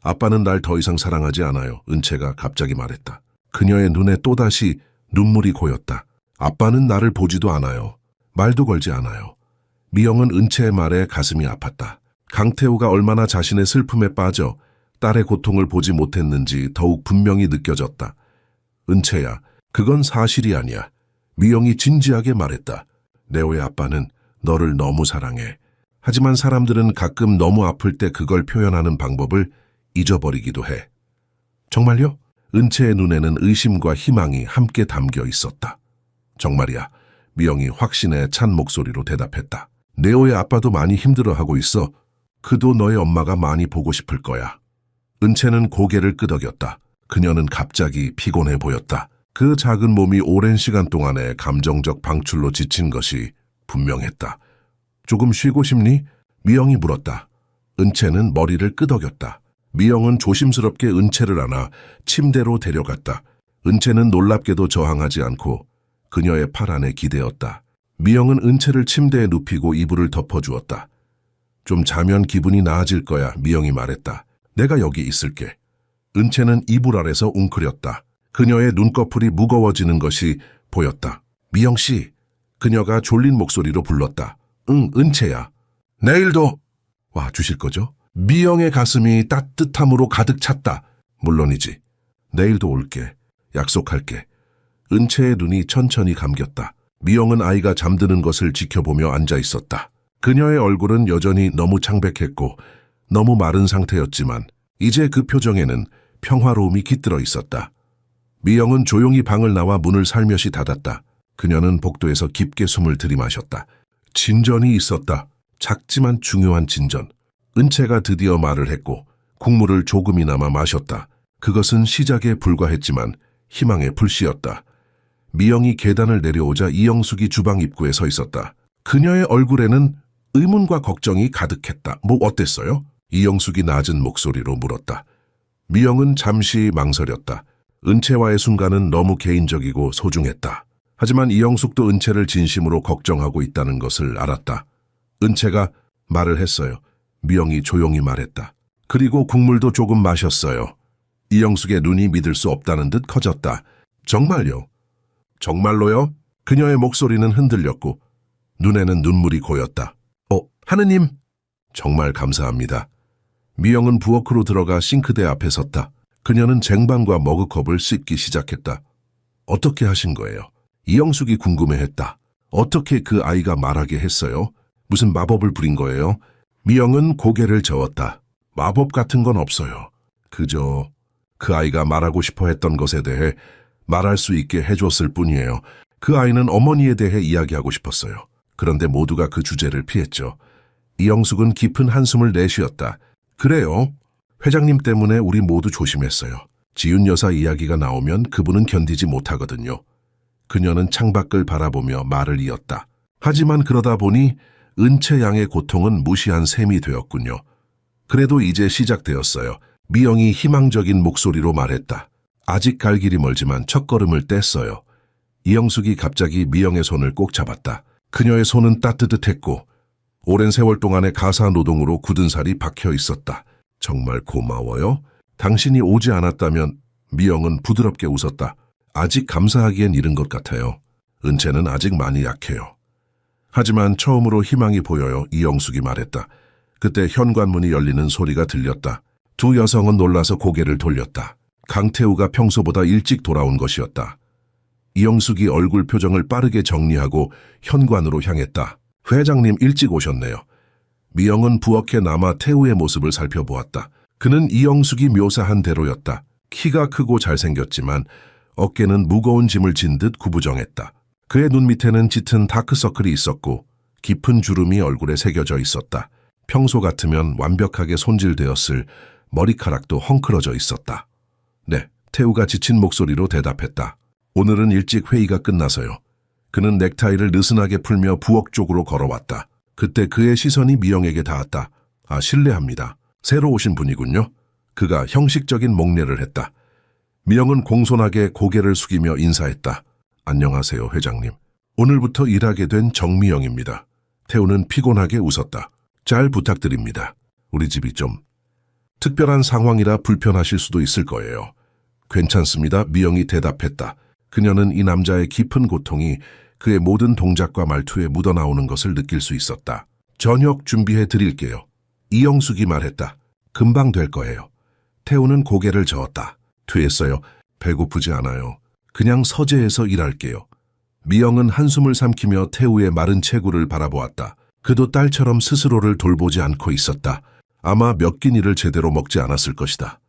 아빠는 날 더 이상 사랑하지 않아요. 은채가 갑자기 말했다. 그녀의 눈에 또다시 눈물이 고였다. 아빠는 나를 보지도 않아요. 말도 걸지 않아요. 미영은 은채의 말에 가슴이 아팠다. 강태우가 얼마나 자신의 슬픔에 빠져 딸의 고통을 보지 못했는지 더욱 분명히 느껴졌다. 은채야, 그건 사실이 아니야. 미영이 진지하게 말했다. 네오의 아빠는 너를 너무 사랑해. 하지만 사람들은 가끔 너무 아플 때 그걸 표현하는 방법을 잊어버리기도 해. 정말요? 은채의 눈에는 의심과 희망이 함께 담겨 있었다. 정말이야. 미영이 확신에 찬 목소리로 대답했다. 네오의 아빠도 많이 힘들어하고 있어. 그도 너의 엄마가 많이 보고 싶을 거야. 은채는 고개를 끄덕였다. 그녀는 갑자기 피곤해 보였다. 그 작은 몸이 오랜 시간 동안의 감정적 방출로 지친 것이 분명했다. 조금 쉬고 싶니? 미영이 물었다. 은채는 머리를 끄덕였다. 미영은 조심스럽게 은채를 안아 침대로 데려갔다. 은채는 놀랍게도 저항하지 않고 그녀의 팔 안에 기대었다. 미영은 은채를 침대에 눕히고 이불을 덮어주었다. 좀 자면 기분이 나아질 거야, 미영이 말했다. 내가 여기 있을게. 은채는 이불 아래서 웅크렸다. 그녀의 눈꺼풀이 무거워지는 것이 보였다. 미영씨, 그녀가 졸린 목소리로 불렀다. 응, 은채야. 내일도 와 주실 거죠? 미영의 가슴이 따뜻함으로 가득 찼다. 물론이지. 내일도 올게. 약속할게. 은채의 눈이 천천히 감겼다. 미영은 아이가 잠드는 것을 지켜보며 앉아 있었다. 그녀의 얼굴은 여전히 너무 창백했고 너무 마른 상태였지만 이제 그 표정에는 평화로움이 깃들어 있었다. 미영은 조용히 방을 나와 문을 살며시 닫았다. 그녀는 복도에서 깊게 숨을 들이마셨다. 진전이 있었다. 작지만 중요한 진전. 은채가 드디어 말을 했고 국물을 조금이나마 마셨다. 그것은 시작에 불과했지만 희망의 불씨였다. 미영이 계단을 내려오자 이영숙이 주방 입구에 서 있었다. 그녀의 얼굴에는 의문과 걱정이 가득했다. 뭐 어땠어요? 이영숙이 낮은 목소리로 물었다. 미영은 잠시 망설였다. 은채와의 순간은 너무 개인적이고 소중했다. 하지만 이영숙도 은채를 진심으로 걱정하고 있다는 것을 알았다. 은채가 말을 했어요. 미영이 조용히 말했다. 그리고 국물도 조금 마셨어요. 이영숙의 눈이 믿을 수 없다는 듯 커졌다. 정말요? 정말로요? 그녀의 목소리는 흔들렸고 눈에는 눈물이 고였다. 하느님! 정말 감사합니다. 미영은 부엌으로 들어가 싱크대 앞에 섰다. 그녀는 쟁반과 머그컵을 씻기 시작했다. 어떻게 하신 거예요? 이영숙이 궁금해했다. 어떻게 그 아이가 말하게 했어요? 무슨 마법을 부린 거예요? 미영은 고개를 저었다. 마법 같은 건 없어요. 그저 그 아이가 말하고 싶어 했던 것에 대해 말할 수 있게 해줬을 뿐이에요. 그 아이는 어머니에 대해 이야기하고 싶었어요. 그런데 모두가 그 주제를 피했죠. 이영숙은 깊은 한숨을 내쉬었다. 그래요. 회장님 때문에 우리 모두 조심했어요. 지윤 여사 이야기가 나오면 그분은 견디지 못하거든요. 그녀는 창밖을 바라보며 말을 이었다. 하지만 그러다 보니 은채 양의 고통은 무시한 셈이 되었군요. 그래도 이제 시작되었어요. 미영이 희망적인 목소리로 말했다. 아직 갈 길이 멀지만 첫걸음을 뗐어요. 이영숙이 갑자기 미영의 손을 꼭 잡았다. 그녀의 손은 따뜻했고 오랜 세월 동안의 가사 노동으로 굳은 살이 박혀 있었다. 정말 고마워요. 당신이 오지 않았다면 미영은 부드럽게 웃었다. 아직 감사하기엔 이른 것 같아요. 은채는 아직 많이 약해요. 하지만 처음으로 희망이 보여요. 이영숙이 말했다. 그때 현관문이 열리는 소리가 들렸다. 두 여성은 놀라서 고개를 돌렸다. 강태우가 평소보다 일찍 돌아온 것이었다. 이영숙이 얼굴 표정을 빠르게 정리하고 현관으로 향했다. 회장님 일찍 오셨네요. 미영은 부엌에 남아 태우의 모습을 살펴보았다. 그는 이영숙이 묘사한 대로였다. 키가 크고 잘생겼지만 어깨는 무거운 짐을 진 듯 구부정했다. 그의 눈 밑에는 짙은 다크서클이 있었고 깊은 주름이 얼굴에 새겨져 있었다. 평소 같으면 완벽하게 손질되었을 머리카락도 헝클어져 있었다. 네, 태우가 지친 목소리로 대답했다. 오늘은 일찍 회의가 끝나서요. 그는 넥타이를 느슨하게 풀며 부엌 쪽으로 걸어왔다. 그때 그의 시선이 미영에게 닿았다. 실례합니다. 새로 오신 분이군요. 그가 형식적인 목례를 했다. 미영은 공손하게 고개를 숙이며 인사했다. 안녕하세요, 회장님. 오늘부터 일하게 된 정미영입니다. 태우는 피곤하게 웃었다. 잘 부탁드립니다. 우리 집이 좀 특별한 상황이라 불편하실 수도 있을 거예요. 괜찮습니다. 미영이 대답했다. 그녀는 이 남자의 깊은 고통이 그의 모든 동작과 말투에 묻어나오는 것을 느낄 수 있었다. 저녁 준비해 드릴게요. 이영숙이 말했다. 금방 될 거예요. 태우는 고개를 저었다. 됐어요. 배고프지 않아요. 그냥 서재에서 일할게요. 미영은 한숨을 삼키며 태우의 마른 체구를 바라보았다. 그도 딸처럼 스스로를 돌보지 않고 있었다. 아마 몇 끼니를 제대로 먹지 않았을 것이다.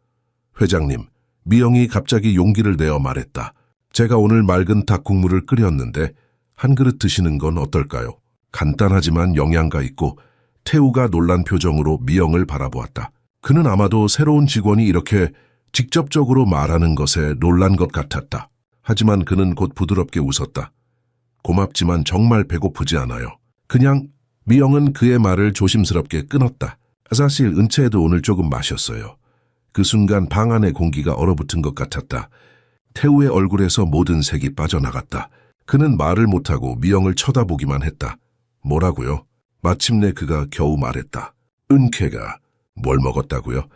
회장님, 미영이 갑자기 용기를 내어 말했다. 제가 오늘 맑은 닭 국물을 끓였는데 한 그릇 드시는 건 어떨까요? 간단하지만 영양가 있고 태우가 놀란 표정으로 미영을 바라보았다. 그는 아마도 새로운 직원이 이렇게 직접적으로 말하는 것에 놀란 것 같았다. 하지만 그는 곧 부드럽게 웃었다. 고맙지만 정말 배고프지 않아요. 그냥 미영은 그의 말을 조심스럽게 끊었다. 사실 은채도 오늘 조금 마셨어요. 그 순간 방 안의 공기가 얼어붙은 것 같았다. 태우의 얼굴에서 모든 색이 빠져나갔다. 그는 말을 못하고 미영을 쳐다보기만 했다. 뭐라고요? 마침내 그가 겨우 말했다. 은채가 뭘 먹었다고요?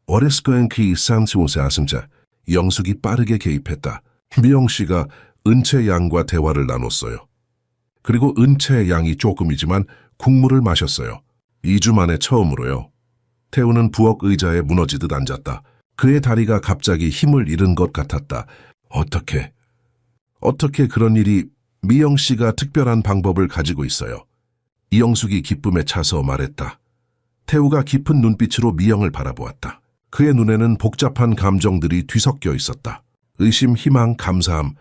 어레스코엔키 산스오세 아승자. 영숙이 빠르게 개입했다. 미영 씨가 은채 양과 대화를 나눴어요. 그리고 은채 양이 조금이지만 국물을 마셨어요. 2주 만에 처음으로요. 태우는 부엌 의자에 무너지듯 앉았다. 그의 다리가 갑자기 힘을 잃은 것 같았다. 어떻게? 어떻게 그런 일이? 미영 씨가 특별한 방법을 가지고 있어요. 이영숙이 기쁨에 차서 말했다. 태우가 깊은 눈빛으로 미영을 바라보았다. 그의 눈에는 복잡한 감정들이 뒤섞여 있었다. 의심, 희망, 감사함,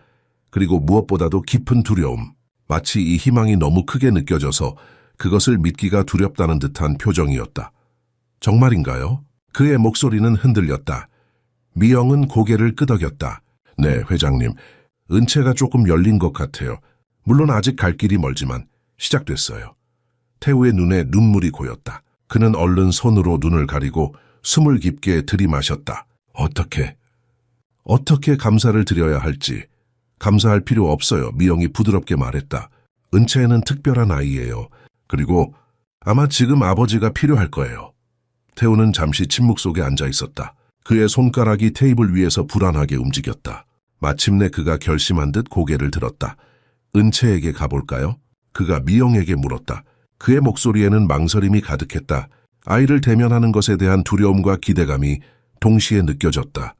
그리고 무엇보다도 깊은 두려움. 마치 이 희망이 너무 크게 느껴져서 그것을 믿기가 두렵다는 듯한 표정이었다. 정말인가요? 그의 목소리는 흔들렸다. 미영은 고개를 끄덕였다. 네, 회장님. 은채가 조금 열린 것 같아요. 물론 아직 갈 길이 멀지만 시작됐어요. 태우의 눈에 눈물이 고였다. 그는 얼른 손으로 눈을 가리고 숨을 깊게 들이마셨다. 어떻게 감사를 드려야 할지. 감사할 필요 없어요. 미영이 부드럽게 말했다. 은채는 특별한 아이예요. 그리고 아마 지금 아버지가 필요할 거예요. 태우는 잠시 침묵 속에 앉아 있었다. 그의 손가락이 테이블 위에서 불안하게 움직였다. 마침내 그가 결심한 듯 고개를 들었다. 은채에게 가볼까요? 그가 미영에게 물었다. 그의 목소리에는 망설임이 가득했다. 아이를 대면하는 것에 대한 두려움과 기대감이 동시에 느껴졌다.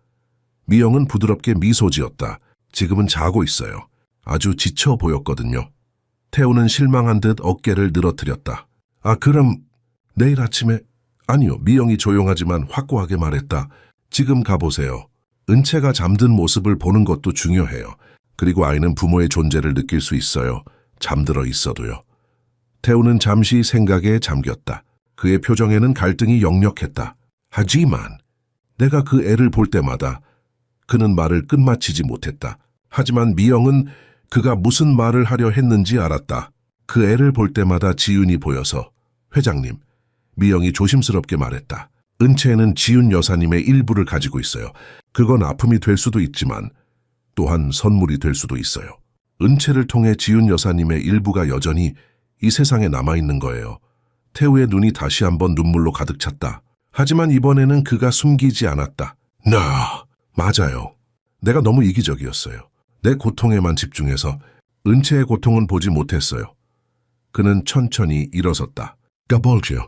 미영은 부드럽게 미소 지었다. 지금은 자고 있어요. 아주 지쳐 보였거든요. 태우는 실망한 듯 어깨를 늘어뜨렸다. 아, 그럼 내일 아침에? 아니요. 미영이 조용하지만 확고하게 말했다. 지금 가보세요. 은채가 잠든 모습을 보는 것도 중요해요. 그리고 아이는 부모의 존재를 느낄 수 있어요. 잠들어 있어도요. 태우는 잠시 생각에 잠겼다. 그의 표정에는 갈등이 역력했다. 하지만 내가 그 애를 볼 때마다 그는 말을 끝마치지 못했다. 하지만 미영은 그가 무슨 말을 하려 했는지 알았다. 그 애를 볼 때마다 지윤이 보여서. 회장님, 미영이 조심스럽게 말했다. 은채는 지윤 여사님의 일부를 가지고 있어요. 그건 아픔이 될 수도 있지만 또한 선물이 될 수도 있어요. 은채를 통해 지윤 여사님의 일부가 여전히 이 세상에 남아있는 거예요. 태우의 눈이 다시 한번 눈물로 가득 찼다. 하지만 이번에는 그가 숨기지 않았다. 맞아요. 내가 너무 이기적이었어요. 내 고통에만 집중해서 은채의 고통은 보지 못했어요. 그는 천천히 일어섰다. 까볼게요.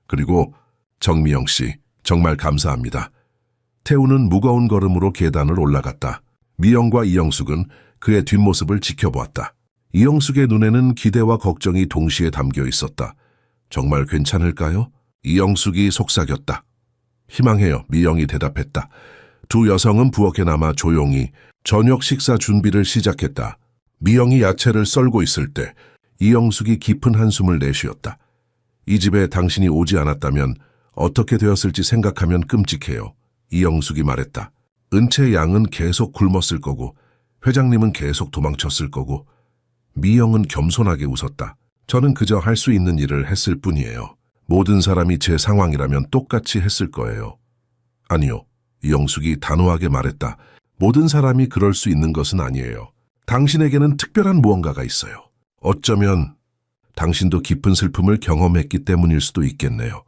그리고 정미영 씨, 정말 감사합니다. 태우는 무거운 걸음으로 계단을 올라갔다. 미영과 이영숙은 그의 뒷모습을 지켜보았다. 이영숙의 눈에는 기대와 걱정이 동시에 담겨 있었다. 정말 괜찮을까요? 이영숙이 속삭였다. 희망해요. 미영이 대답했다. 두 여성은 부엌에 남아 조용히 저녁 식사 준비를 시작했다. 미영이 야채를 썰고 있을 때 이영숙이 깊은 한숨을 내쉬었다. 이 집에 당신이 오지 않았다면 어떻게 되었을지 생각하면 끔찍해요. 이영숙이 말했다. 은채 양은 계속 굶었을 거고 회장님은 계속 도망쳤을 거고. 미영은 겸손하게 웃었다. 저는 그저 할 수 있는 일을 했을 뿐이에요. 모든 사람이 제 상황이라면 똑같이 했을 거예요. 아니요. 이영숙이 단호하게 말했다. 모든 사람이 그럴 수 있는 것은 아니에요. 당신에게는 특별한 무언가가 있어요. 어쩌면 당신도 깊은 슬픔을 경험했기 때문일 수도 있겠네요.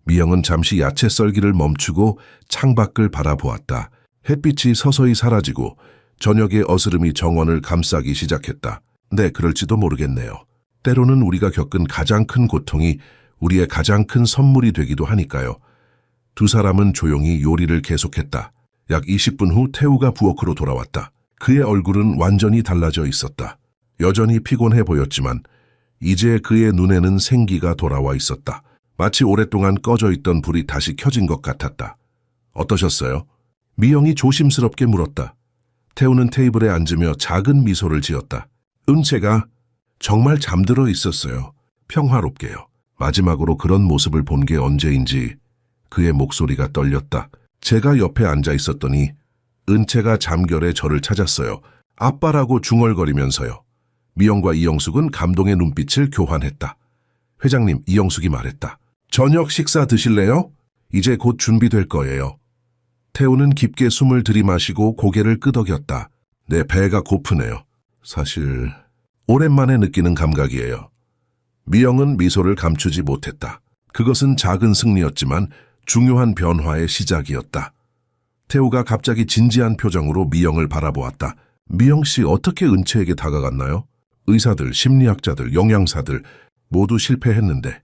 미영은 잠시 야채 썰기를 멈추고 창밖을 바라보았다. 햇빛이 서서히 사라지고 저녁의 어스름이 정원을 감싸기 시작했다. 네, 그럴지도 모르겠네요. 때로는 우리가 겪은 가장 큰 고통이 우리의 가장 큰 선물이 되기도 하니까요. 두 사람은 조용히 요리를 계속했다. 약 20분 후 태우가 부엌으로 돌아왔다. 그의 얼굴은 완전히 달라져 있었다. 여전히 피곤해 보였지만 이제 그의 눈에는 생기가 돌아와 있었다. 마치 오랫동안 꺼져 있던 불이 다시 켜진 것 같았다. 어떠셨어요? 미영이 조심스럽게 물었다. 태우는 테이블에 앉으며 작은 미소를 지었다. 은채가 정말 잠들어 있었어요. 평화롭게요. 마지막으로 그런 모습을 본 게 언제인지 그의 목소리가 떨렸다. 제가 옆에 앉아 있었더니 은채가 잠결에 저를 찾았어요. 아빠라고 중얼거리면서요. 미영과 이영숙은 감동의 눈빛을 교환했다. 회장님, 이영숙이 말했다. 저녁 식사 드실래요? 이제 곧 준비될 거예요. 태우는 깊게 숨을 들이마시고 고개를 끄덕였다. 내 배가 고프네요. 사실 오랜만에 느끼는 감각이에요. 미영은 미소를 감추지 못했다. 그것은 작은 승리였지만 중요한 변화의 시작이었다. 태우가 갑자기 진지한 표정으로 미영을 바라보았다. 미영 씨, 어떻게 은채에게 다가갔나요? 의사들, 심리학자들, 영양사들 모두 실패했는데.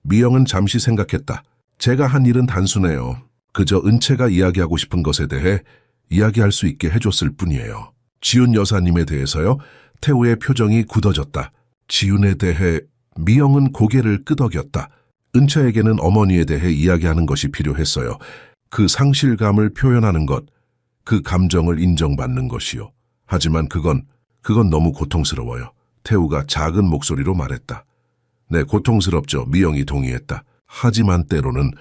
미영은 잠시 생각했다. 제가 한 일은 단순해요. 그저 은채가 이야기하고 싶은 것에 대해 이야기할 수 있게 해줬을 뿐이에요. 지훈 여사님에 대해서요? 태우의 표정이 굳어졌다. 지훈에 대해 미영은 고개를 끄덕였다. 은채에게는 어머니에 대해 이야기하는 것이 필요했어요. 그 상실감을 표현하는 것, 그 감정을 인정받는 것이요. 하지만 그건 너무 고통스러워요. 태우가 작은 목소리로 말했다. 네, 고통스럽죠. 미영이 동의했다. 하지만 때로는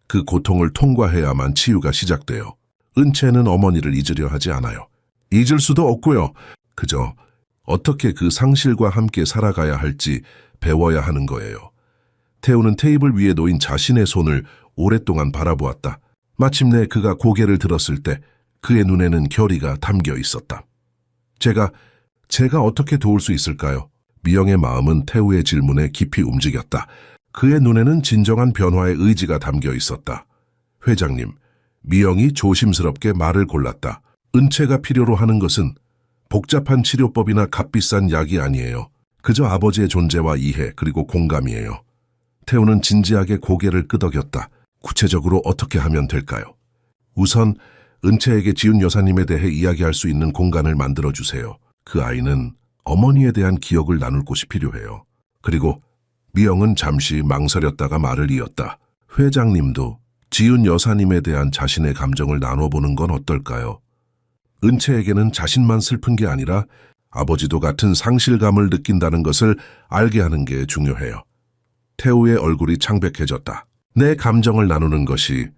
그 고통을 통과해야만 치유가 시작돼요. 은채는 어머니를 잊으려 하지 않아요. 잊을 수도 없고요. 그저 어떻게 그 상실과 함께 살아가야 할지 배워야 하는 거예요. 태우는 테이블 위에 놓인 자신의 손을 오랫동안 바라보았다. 마침내 그가 고개를 들었을 때 그의 눈에는 결의가 담겨 있었다. 제가 어떻게 도울 수 있을까요? 미영의 마음은 태우의 질문에 깊이 움직였다. 그의 눈에는 진정한 변화의 의지가 담겨 있었다. 회장님, 미영이 조심스럽게 말을 골랐다. 은채가 필요로 하는 것은 복잡한 치료법이나 값비싼 약이 아니에요. 그저 아버지의 존재와 이해 그리고 공감이에요. 태우는 진지하게 고개를 끄덕였다. 구체적으로 어떻게 하면 될까요? 우선 은채에게 지훈 여사님에 대해 이야기할 수 있는 공간을 만들어주세요. 그 아이는 어머니에 대한 기억을 나눌 곳이 필요해요. 그리고 미영은 잠시 망설였다가 말을 이었다. 회장님도 지훈 여사님에 대한 자신의 감정을 나눠보는 건 어떨까요? 은채에게는 자신만 슬픈 게 아니라 아버지도 같은 상실감을 느낀다는 것을 알게 하는 게 중요해요. 태우의 얼굴이 창백해졌다. 내 감정을 나누는 것이...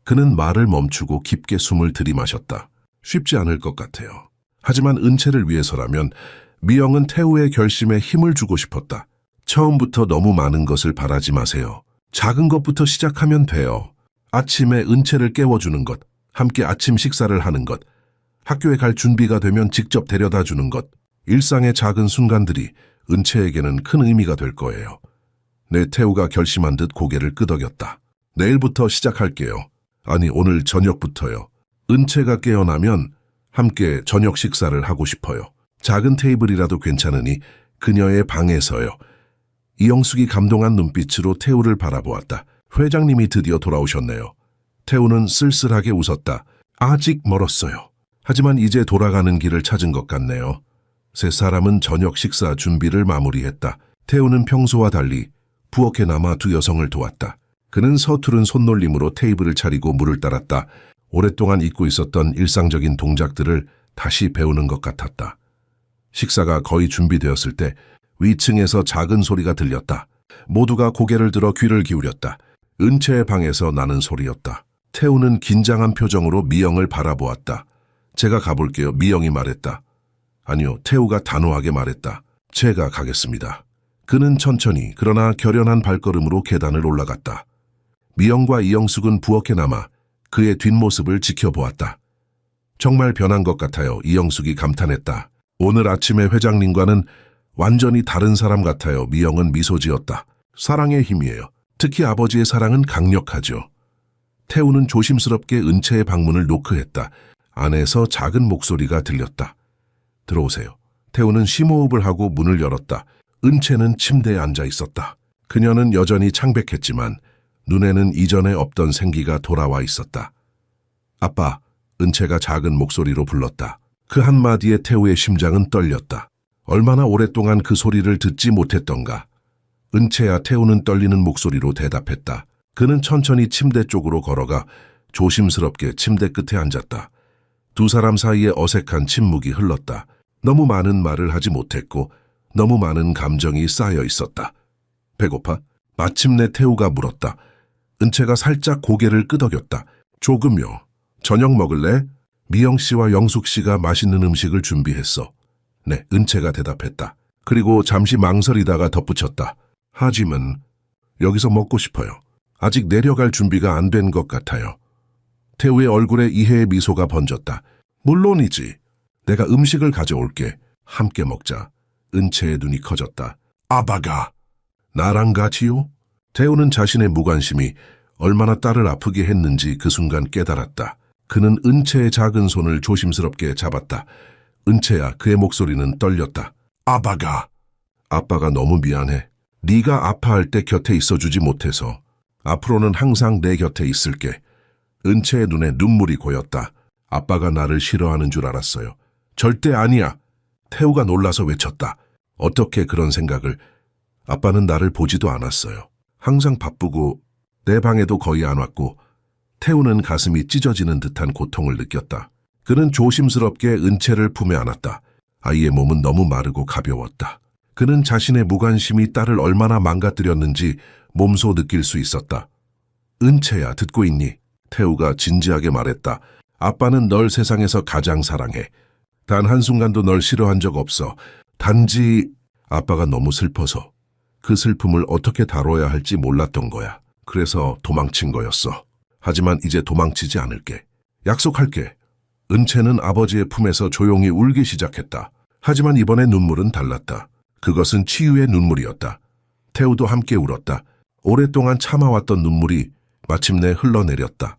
그는 말을 멈추고 깊게 숨을 들이마셨다. 쉽지 않을 것 같아요. 하지만 은채를 위해서라면 미영은 태우의 결심에 힘을 주고 싶었다. 처음부터 너무 많은 것을 바라지 마세요. 작은 것부터 시작하면 돼요. 아침에 은채를 깨워주는 것, 함께 아침 식사를 하는 것, 학교에 갈 준비가 되면 직접 데려다 주는 것, 일상의 작은 순간들이 은채에게는 큰 의미가 될 거예요. 내 태우가 결심한 듯 고개를 끄덕였다. 내일부터 시작할게요. 아니, 오늘 저녁부터요. 은채가 깨어나면 함께 저녁 식사를 하고 싶어요. 작은 테이블이라도 괜찮으니 그녀의 방에서요. 이영숙이 감동한 눈빛으로 태우를 바라보았다. 회장님이 드디어 돌아오셨네요. 태우는 쓸쓸하게 웃었다. 아직 멀었어요. 하지만 이제 돌아가는 길을 찾은 것 같네요. 세 사람은 저녁 식사 준비를 마무리했다. 태우는 평소와 달리 부엌에남아 두 여성을 도왔다. 그는 서투른 손놀림으로 테이블을 차리고 물을 따랐다. 오랫동안 잊고 있었던 일상적인 동작들을 다시 배우는 것 같았다. 식사가 거의 준비되었을 때 위층에서 작은 소리가 들렸다. 모두가 고개를 들어 귀를 기울였다. 은채의 방에서 나는 소리였다. 태우는 긴장한 표정으로 미영을 바라보았다. 제가 가볼게요. 미영이 말했다. 아니요, 태우가 단호하게 말했다. 제가 가겠습니다. 그는 천천히 그러나 결연한 발걸음으로 계단을 올라갔다. 미영과 이영숙은 부엌에 남아 그의 뒷모습을 지켜보았다. 정말 변한 것 같아요. 이영숙이 감탄했다. 오늘 아침에 회장님과는 완전히 다른 사람 같아요. 미영은 미소 지었다. 사랑의 힘이에요. 특히 아버지의 사랑은 강력하죠. 태우는 조심스럽게 은채의 방문을 노크했다. 안에서 작은 목소리가 들렸다. 들어오세요. 태우는 심호흡을 하고 문을 열었다. 은채는 침대에 앉아 있었다. 그녀는 여전히 창백했지만 눈에는 이전에 없던 생기가 돌아와 있었다. 아빠, 은채가 작은 목소리로 불렀다. 그 한마디에 태우의 심장은 떨렸다. 얼마나 오랫동안 그 소리를 듣지 못했던가. 은채야, 태우는 떨리는 목소리로 대답했다. 그는 천천히 침대 쪽으로 걸어가 조심스럽게 침대 끝에 앉았다. 두 사람 사이에 어색한 침묵이 흘렀다. 너무 많은 말을 하지 못했고 너무 많은 감정이 쌓여 있었다. 배고파? 마침내 태우가 물었다. 은채가 살짝 고개를 끄덕였다. 조금요. 저녁 먹을래? 미영 씨와 영숙 씨가 맛있는 음식을 준비했어. 네, 은채가 대답했다. 그리고 잠시 망설이다가 덧붙였다. 하지만 여기서 먹고 싶어요. 아직 내려갈 준비가 안 된 것 같아요. 태우의 얼굴에 이해의 미소가 번졌다. 물론이지. 내가 음식을 가져올게. 함께 먹자. 은채의 눈이 커졌다. 아바가 나랑 같이요? 태우는 자신의 무관심이 얼마나 딸을 아프게 했는지 그 순간 깨달았다. 그는 은채의 작은 손을 조심스럽게 잡았다. 은채야, 그의 목소리는 떨렸다. 아바가 너무 미안해. 네가 아파할 때 곁에 있어주지 못해서. 앞으로는 항상 내 곁에 있을게. 은채의 눈에 눈물이 고였다. 아빠가 나를 싫어하는 줄 알았어요. 절대 아니야. 태우가 놀라서 외쳤다. 어떻게 그런 생각을? 아빠는 나를 보지도 않았어요. 항상 바쁘고 내 방에도 거의 안 왔고. 태우는 가슴이 찢어지는 듯한 고통을 느꼈다. 그는 조심스럽게 은채를 품에 안았다. 아이의 몸은 너무 마르고 가벼웠다. 그는 자신의 무관심이 딸을 얼마나 망가뜨렸는지 몸소 느낄 수 있었다. 은채야, 듣고 있니? 태우가 진지하게 말했다. 아빠는 널 세상에서 가장 사랑해. 단 한순간도 널 싫어한 적 없어. 단지 아빠가 너무 슬퍼서 그 슬픔을 어떻게 다뤄야 할지 몰랐던 거야. 그래서 도망친 거였어. 하지만 이제 도망치지 않을게. 약속할게. 은채는 아버지의 품에서 조용히 울기 시작했다. 하지만 이번에 눈물은 달랐다. 그것은 치유의 눈물이었다. 태우도 함께 울었다. 오랫동안 참아왔던 눈물이 마침내 흘러내렸다.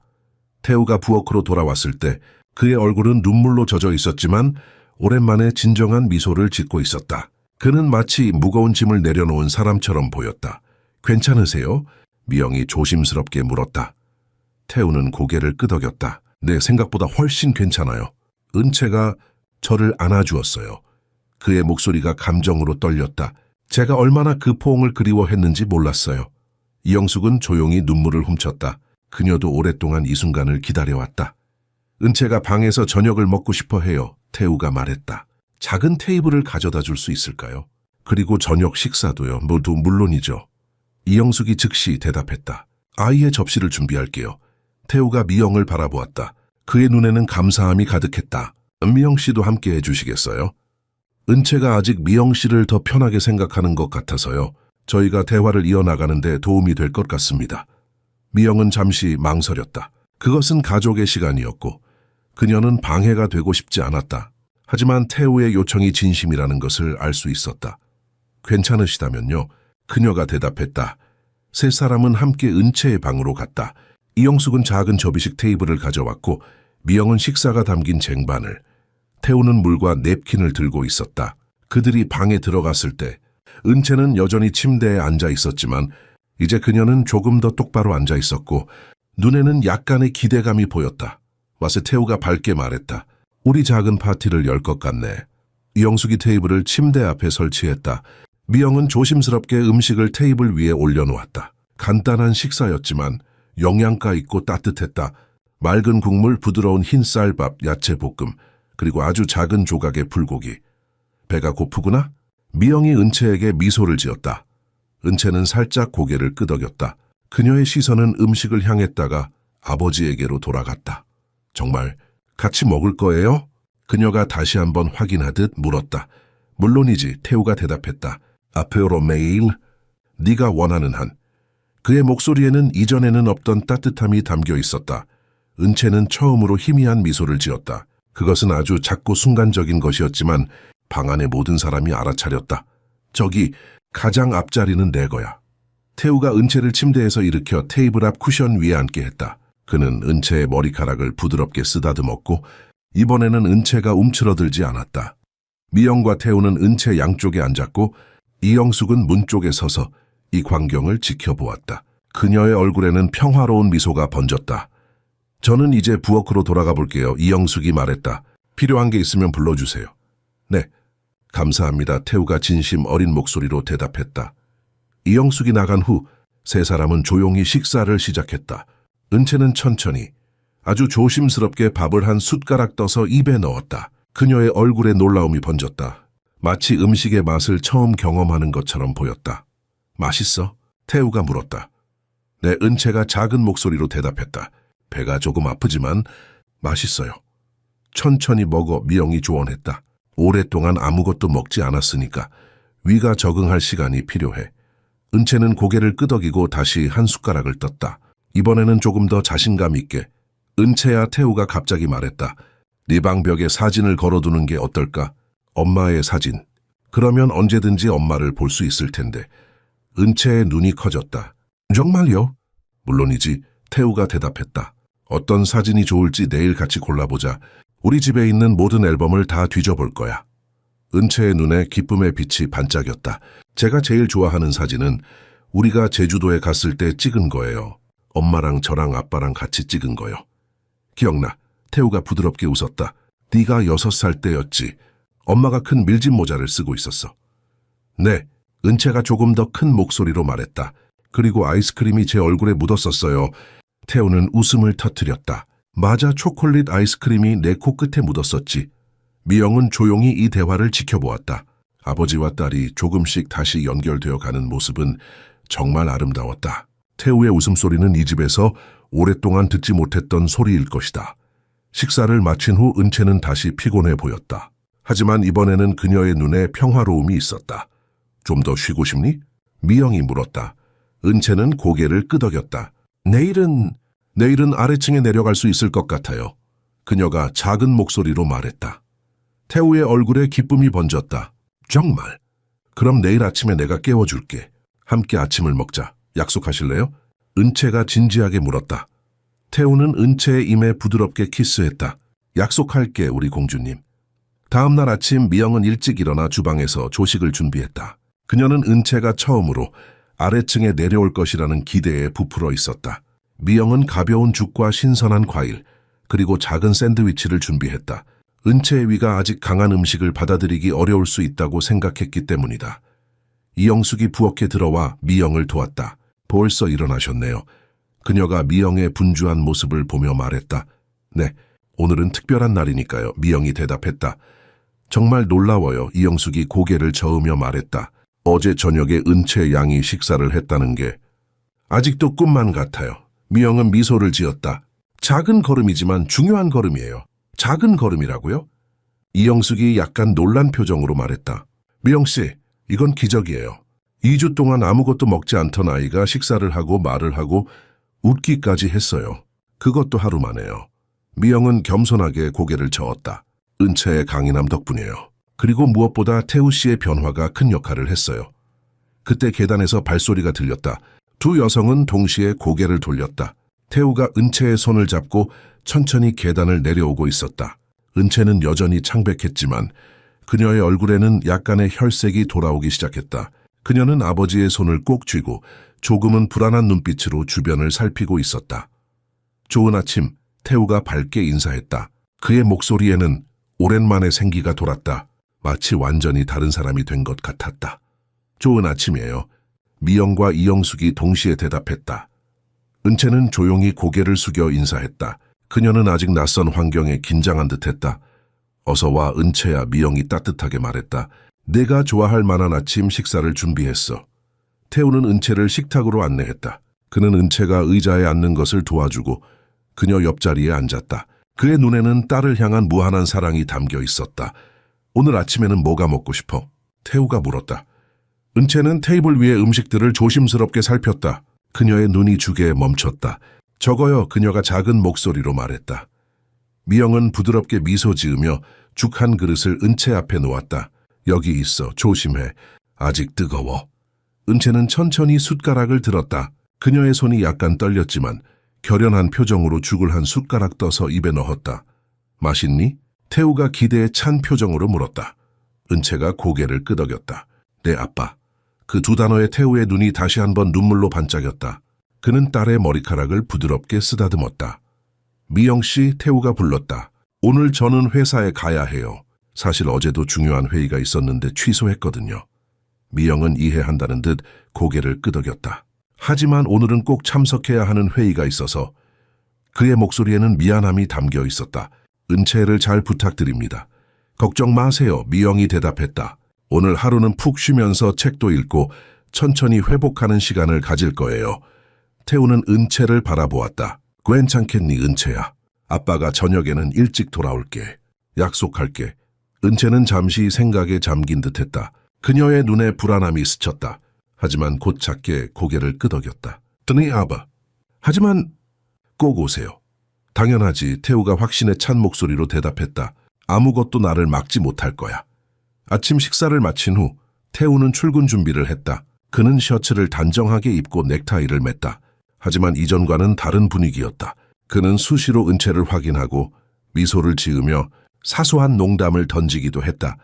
태우가 부엌으로 돌아왔을 때 그의 얼굴은 눈물로 젖어 있었지만 오랜만에 진정한 미소를 짓고 있었다. 그는 마치 무거운 짐을 내려놓은 사람처럼 보였다. 괜찮으세요? 미영이 조심스럽게 물었다. 태우는 고개를 끄덕였다. 네, 생각보다 훨씬 괜찮아요. 은채가 저를 안아주었어요. 그의 목소리가 감정으로 떨렸다. 제가 얼마나 그 포옹을 그리워했는지 몰랐어요. 이영숙은 조용히 눈물을 훔쳤다. 그녀도 오랫동안 이 순간을 기다려왔다. 은채가 방에서 저녁을 먹고 싶어 해요. 태우가 말했다. 작은 테이블을 가져다 줄 수 있을까요? 그리고 저녁 식사도요. 모두 물론이죠. 이영숙이 즉시 대답했다. 아이의 접시를 준비할게요. 태우가 미영을 바라보았다. 그의 눈에는 감사함이 가득했다. 미영 씨도 함께 해주시겠어요? 은채가 아직 미영 씨를 더 편하게 생각하는 것 같아서요. 저희가 대화를 이어나가는데 도움이 될 것 같습니다. 미영은 잠시 망설였다. 그것은 가족의 시간이었고 그녀는 방해가 되고 싶지 않았다. 하지만 태우의 요청이 진심이라는 것을 알 수 있었다. 괜찮으시다면요. 그녀가 대답했다. 세 사람은 함께 은채의 방으로 갔다. 이영숙은 작은 접이식 테이블을 가져왔고 미영은 식사가 담긴 쟁반을, 태우는 물과 냅킨을 들고 있었다. 그들이 방에 들어갔을 때 은채는 여전히 침대에 앉아 있었지만 이제 그녀는 조금 더 똑바로 앉아 있었고 눈에는 약간의 기대감이 보였다. 와서 태우가 밝게 말했다. 우리 작은 파티를 열 것 같네. 이영숙이 테이블을 침대 앞에 설치했다. 미영은 조심스럽게 음식을 테이블 위에 올려놓았다. 간단한 식사였지만 영양가 있고 따뜻했다. 맑은 국물, 부드러운 흰 쌀밥, 야채 볶음, 그리고 아주 작은 조각의 불고기. 배가 고프구나? 미영이 은채에게 미소를 지었다. 은채는 살짝 고개를 끄덕였다. 그녀의 시선은 음식을 향했다가 아버지에게로 돌아갔다. 정말 같이 먹을 거예요? 그녀가 다시 한번 확인하듯 물었다. 물론이지, 태우가 대답했다. 아페로 메일, 네가 원하는 한. 그의 목소리에는 이전에는 없던 따뜻함이 담겨 있었다. 은채는 처음으로 희미한 미소를 지었다. 그것은 아주 작고 순간적인 것이었지만 방 안의 모든 사람이 알아차렸다. 저기 가장 앞자리는 내 거야. 태우가 은채를 침대에서 일으켜 테이블 앞 쿠션 위에 앉게 했다. 그는 은채의 머리카락을 부드럽게 쓰다듬었고 이번에는 은채가 움츠러들지 않았다. 미영과 태우는 은채 양쪽에 앉았고 이영숙은 문 쪽에 서서 이 광경을 지켜보았다. 그녀의 얼굴에는 평화로운 미소가 번졌다. 저는 이제 부엌으로 돌아가 볼게요. 이영숙이 말했다. 필요한 게 있으면 불러주세요. 네, 감사합니다. 태우가 진심 어린 목소리로 대답했다. 이영숙이 나간 후 세 사람은 조용히 식사를 시작했다. 은채는 천천히 아주 조심스럽게 밥을 한 숟가락 떠서 입에 넣었다. 그녀의 얼굴에 놀라움이 번졌다. 마치 음식의 맛을 처음 경험하는 것처럼 보였다. 맛있어? 태우가 물었다. 네, 은채가 작은 목소리로 대답했다. 배가 조금 아프지만 맛있어요. 천천히 먹어, 미영이 조언했다. 오랫동안 아무것도 먹지 않았으니까 위가 적응할 시간이 필요해. 은채는 고개를 끄덕이고 다시 한 숟가락을 떴다. 이번에는 조금 더 자신감 있게. 은채야, 태우가 갑자기 말했다. 네 방 벽에 사진을 걸어두는 게 어떨까? 엄마의 사진. 그러면 언제든지 엄마를 볼 수 있을 텐데. 은채의 눈이 커졌다. 정말요? 물론이지, 태우가 대답했다. 어떤 사진이 좋을지 내일 같이 골라보자. 우리 집에 있는 모든 앨범을 다 뒤져볼 거야. 은채의 눈에 기쁨의 빛이 반짝였다. 제가 제일 좋아하는 사진은 우리가 제주도에 갔을 때 찍은 거예요. 엄마랑 저랑 아빠랑 같이 찍은 거요. 기억나. 태우가 부드럽게 웃었다. 네가 6살 때였지. 엄마가 큰 밀짚 모자를 쓰고 있었어. 네, 은채가 조금 더 큰 목소리로 말했다. 그리고 아이스크림이 제 얼굴에 묻었었어요. 태우는 웃음을 터뜨렸다. 맞아, 초콜릿 아이스크림이 내 코끝에 묻었었지. 미영은 조용히 이 대화를 지켜보았다. 아버지와 딸이 조금씩 다시 연결되어 가는 모습은 정말 아름다웠다. 태우의 웃음소리는 이 집에서 오랫동안 듣지 못했던 소리일 것이다. 식사를 마친 후 은채는 다시 피곤해 보였다. 하지만 이번에는 그녀의 눈에 평화로움이 있었다. 좀 더 쉬고 싶니? 미영이 물었다. 은채는 고개를 끄덕였다. 내일은 아래층에 내려갈 수 있을 것 같아요. 그녀가 작은 목소리로 말했다. 태우의 얼굴에 기쁨이 번졌다. 정말? 그럼 내일 아침에 내가 깨워줄게. 함께 아침을 먹자. 약속하실래요? 은채가 진지하게 물었다. 태우는 은채의 임에 부드럽게 키스했다. 약속할게, 우리 공주님. 다음 날 아침 미영은 일찍 일어나 주방에서 조식을 준비했다. 그녀는 은채가 처음으로 아래층에 내려올 것이라는 기대에 부풀어 있었다. 미영은 가벼운 죽과 신선한 과일, 그리고 작은 샌드위치를 준비했다. 은채의 위가 아직 강한 음식을 받아들이기 어려울 수 있다고 생각했기 때문이다. 이영숙이 부엌에 들어와 미영을 도왔다. 벌써 일어나셨네요. 그녀가 미영의 분주한 모습을 보며 말했다. 네, 오늘은 특별한 날이니까요. 미영이 대답했다. 정말 놀라워요. 이영숙이 고개를 저으며 말했다. 어제 저녁에 은채 양이 식사를 했다는 게 아직도 꿈만 같아요. 미영은 미소를 지었다. 작은 걸음이지만 중요한 걸음이에요. 작은 걸음이라고요? 이영숙이 약간 놀란 표정으로 말했다. 미영씨, 이건 기적이에요. 2주 동안 아무것도 먹지 않던 아이가 식사를 하고 말을 하고 웃기까지 했어요. 그것도 하루 만에요. 미영은 겸손하게 고개를 저었다. 은채의 강인함 덕분이에요. 그리고 무엇보다 태우 씨의 변화가 큰 역할을 했어요. 그때 계단에서 발소리가 들렸다. 두 여성은 동시에 고개를 돌렸다. 태우가 은채의 손을 잡고 천천히 계단을 내려오고 있었다. 은채는 여전히 창백했지만 그녀의 얼굴에는 약간의 혈색이 돌아오기 시작했다. 그녀는 아버지의 손을 꼭 쥐고 조금은 불안한 눈빛으로 주변을 살피고 있었다. 좋은 아침, 태우가 밝게 인사했다. 그의 목소리에는 오랜만에 생기가 돌았다. 마치 완전히 다른 사람이 된 것 같았다. 좋은 아침이에요. 미영과 이영숙이 동시에 대답했다. 은채는 조용히 고개를 숙여 인사했다. 그녀는 아직 낯선 환경에 긴장한 듯했다. 어서 와, 은채야. 미영이 따뜻하게 말했다. 내가 좋아할 만한 아침 식사를 준비했어. 태우는 은채를 식탁으로 안내했다. 그는 은채가 의자에 앉는 것을 도와주고 그녀 옆자리에 앉았다. 그의 눈에는 딸을 향한 무한한 사랑이 담겨 있었다. 오늘 아침에는 뭐가 먹고 싶어? 태우가 물었다. 은채는 테이블 위의 음식들을 조심스럽게 살폈다. 그녀의 눈이 주게에 멈췄다. 저거요, 그녀가 작은 목소리로 말했다. 미영은 부드럽게 미소 지으며 죽 한 그릇을 은채 앞에 놓았다. 여기 있어, 조심해. 아직 뜨거워. 은채는 천천히 숟가락을 들었다. 그녀의 손이 약간 떨렸지만 결연한 표정으로 죽을 한 숟가락 떠서 입에 넣었다. 맛있니? 태우가 기대에 찬 표정으로 물었다. 은채가 고개를 끄덕였다. 네, 아빠. 그 두 단어에 태우의 눈이 다시 한번 눈물로 반짝였다. 그는 딸의 머리카락을 부드럽게 쓰다듬었다. 미영 씨, 태우가 불렀다. 오늘 저는 회사에 가야 해요. 사실 어제도 중요한 회의가 있었는데 취소했거든요. 미영은 이해한다는 듯 고개를 끄덕였다. 하지만 오늘은 꼭 참석해야 하는 회의가 있어서 그의 목소리에는 미안함이 담겨 있었다. 은채를 잘 부탁드립니다. 걱정 마세요. 미영이 대답했다. 오늘 하루는 푹 쉬면서 책도 읽고 천천히 회복하는 시간을 가질 거예요. 태우는 은채를 바라보았다. 괜찮겠니, 은채야? 아빠가 저녁에는 일찍 돌아올게. 약속할게. 은채는 잠시 생각에 잠긴 듯했다. 그녀의 눈에 불안함이 스쳤다. 하지만 곧 작게 고개를 끄덕였다. 드니 아바. 하지만 꼭 오세요. 당연하지. 태우가 확신에 찬 목소리로 대답했다. 아무것도 나를 막지 못할 거야. 아침 식사를 마친 후 태우는 출근 준비를 했다. 그는 셔츠를 단정하게 입고 넥타이를 맸다. 하지만 이전과는 다른 분위기였다. 그는 수시로 은채를 확인하고 미소를 지으며 사소한 농담을 던지기도 했다.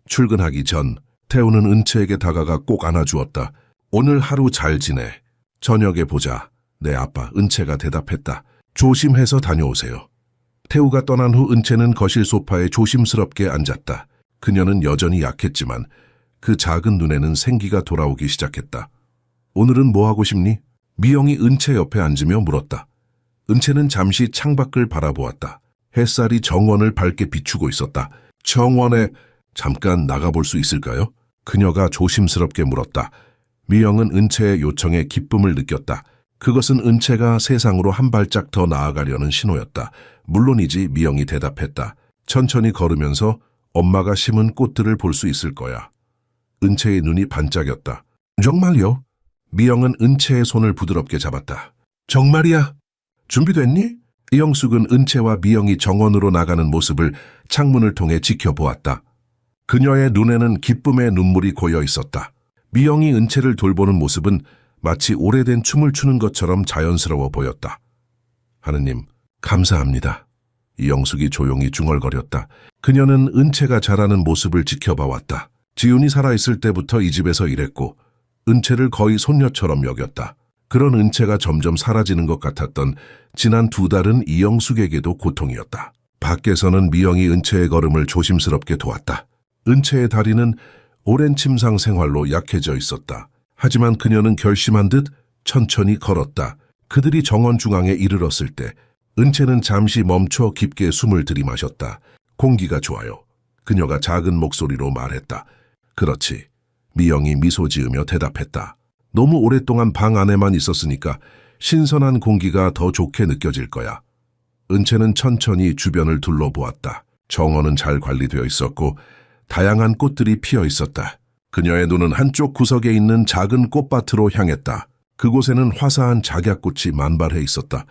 출근하기 전 태우는 은채에게 다가가 꼭 안아주었다. 오늘 하루 잘 지내. 저녁에 보자. 네, 아빠. 은채가 대답했다. 조심해서 다녀오세요. 태우가 떠난 후 은채는 거실 소파에 조심스럽게 앉았다. 그녀는 여전히 약했지만 그 작은 눈에는 생기가 돌아오기 시작했다. 오늘은 뭐 하고 싶니? 미영이 은채 옆에 앉으며 물었다. 은채는 잠시 창밖을 바라보았다. 햇살이 정원을 밝게 비추고 있었다. 정원에 잠깐 나가볼 수 있을까요? 그녀가 조심스럽게 물었다. 미영은 은채의 요청에 기쁨을 느꼈다. 그것은 은채가 세상으로 한 발짝 더 나아가려는 신호였다. 물론이지, 미영이 대답했다. 천천히 걸으면서 엄마가 심은 꽃들을 볼 수 있을 거야. 은채의 눈이 반짝였다. 정말요? 미영은 은채의 손을 부드럽게 잡았다. 정말이야? 준비됐니? 이영숙은 은채와 미영이 정원으로 나가는 모습을 창문을 통해 지켜보았다. 그녀의 눈에는 기쁨의 눈물이 고여 있었다. 미영이 은채를 돌보는 모습은 마치 오래된 춤을 추는 것처럼 자연스러워 보였다. 하느님, 감사합니다. 이영숙이 조용히 중얼거렸다. 그녀는 은채가 자라는 모습을 지켜봐왔다. 지훈이 살아있을 때부터 이 집에서 일했고 은채를 거의 손녀처럼 여겼다. 그런 은채가 점점 사라지는 것 같았던 지난 2달은 이영숙에게도 고통이었다. 밖에서는 미영이 은채의 걸음을 조심스럽게 도왔다. 은채의 다리는 오랜 침상 생활로 약해져 있었다. 하지만 그녀는 결심한 듯 천천히 걸었다. 그들이 정원 중앙에 이르렀을 때 은채는 잠시 멈춰 깊게 숨을 들이마셨다. 공기가 좋아요. 그녀가 작은 목소리로 말했다. 그렇지. 미영이 미소 지으며 대답했다. 너무 오랫동안 방 안에만 있었으니까 신선한 공기가 더 좋게 느껴질 거야. 은채는 천천히 주변을 둘러보았다. 정원은 잘 관리되어 있었고 다양한 꽃들이 피어 있었다. 그녀의 눈은 한쪽 구석에 있는 작은 꽃밭으로 향했다. 그곳에는 화사한 작약꽃이 만발해 있었다.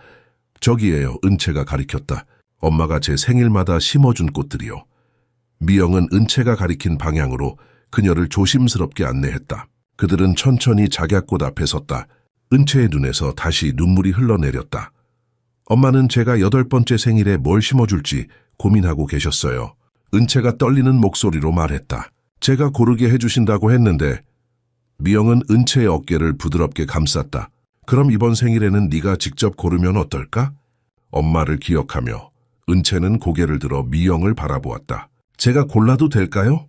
저기에요, 은채가 가리켰다. 엄마가 제 생일마다 심어준 꽃들이요. 미영은 은채가 가리킨 방향으로 그녀를 조심스럽게 안내했다. 그들은 천천히 작약꽃 앞에 섰다. 은채의 눈에서 다시 눈물이 흘러내렸다. 엄마는 제가 8번째 생일에 뭘 심어줄지 고민하고 계셨어요. 은채가 떨리는 목소리로 말했다. 제가 고르게 해주신다고 했는데. 미영은 은채의 어깨를 부드럽게 감쌌다. 그럼 이번 생일에는 네가 직접 고르면 어떨까? 엄마를 기억하며 은채는 고개를 들어 미영을 바라보았다. 제가 골라도 될까요?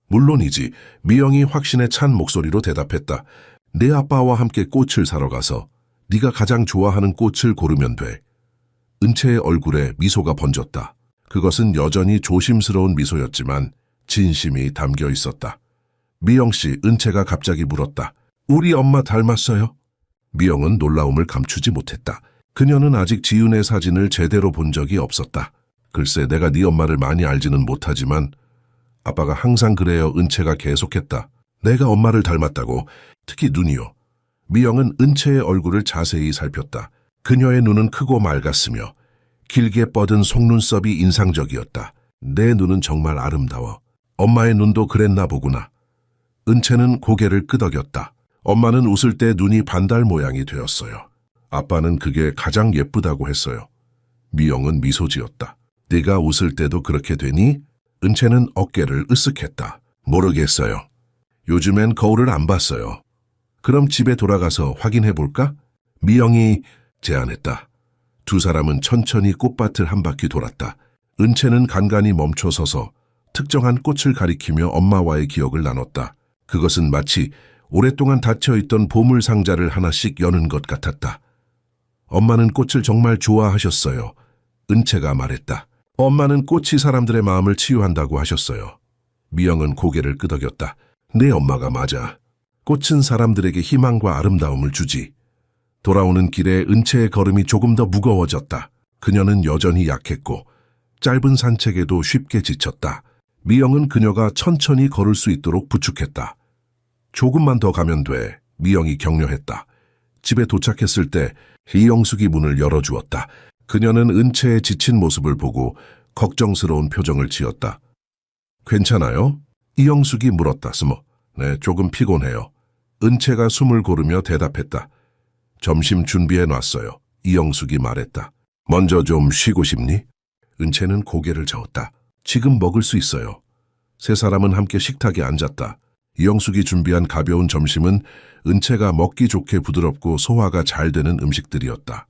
물론이지. 미영이 확신에 찬 목소리로 대답했다. 내 아빠와 함께 꽃을 사러 가서 네가 가장 좋아하는 꽃을 고르면 돼. 은채의 얼굴에 미소가 번졌다. 그것은 여전히 조심스러운 미소였지만 진심이 담겨 있었다. 미영 씨, 은채가 갑자기 물었다. 우리 엄마 닮았어요? 미영은 놀라움을 감추지 못했다. 그녀는 아직 지윤의 사진을 제대로 본 적이 없었다. 글쎄, 내가 네 엄마를 많이 알지는 못하지만 아빠가 항상 그래요. 은채가 계속했다. 내가 엄마를 닮았다고? 특히 눈이요. 미영은 은채의 얼굴을 자세히 살폈다. 그녀의 눈은 크고 맑았으며 길게 뻗은 속눈썹이 인상적이었다. 내 눈은 정말 아름다워. 엄마의 눈도 그랬나 보구나. 은채는 고개를 끄덕였다. 엄마는 웃을 때 눈이 반달 모양이 되었어요. 아빠는 그게 가장 예쁘다고 했어요. 미영은 미소 지었다. 네가 웃을 때도 그렇게 되니? 은채는 어깨를 으쓱했다. 모르겠어요. 요즘엔 거울을 안 봤어요. 그럼 집에 돌아가서 확인해 볼까? 미영이 제안했다. 두 사람은 천천히 꽃밭을 한 바퀴 돌았다. 은채는 간간히 멈춰 서서 특정한 꽃을 가리키며 엄마와의 기억을 나눴다. 그것은 마치 오랫동안 닫혀있던 보물 상자를 하나씩 여는 것 같았다. 엄마는 꽃을 정말 좋아하셨어요. 은채가 말했다. 엄마는 꽃이 사람들의 마음을 치유한다고 하셨어요. 미영은 고개를 끄덕였다. 네 엄마가 맞아. 꽃은 사람들에게 희망과 아름다움을 주지. 돌아오는 길에 은채의 걸음이 조금 더 무거워졌다. 그녀는 여전히 약했고 짧은 산책에도 쉽게 지쳤다. 미영은 그녀가 천천히 걸을 수 있도록 부축했다. 조금만 더 가면 돼. 미영이 격려했다. 집에 도착했을 때 이영숙이 문을 열어주었다. 그녀는 은채의 지친 모습을 보고 걱정스러운 표정을 지었다. 괜찮아요? 이영숙이 물었다. 네, 조금 피곤해요. 은채가 숨을 고르며 대답했다. 점심 준비해 놨어요. 이영숙이 말했다. 먼저 좀 쉬고 싶니? 은채는 고개를 저었다. 지금 먹을 수 있어요. 세 사람은 함께 식탁에 앉았다. 이영숙이 준비한 가벼운 점심은 은채가 먹기 좋게 부드럽고 소화가 잘 되는 음식들이었다.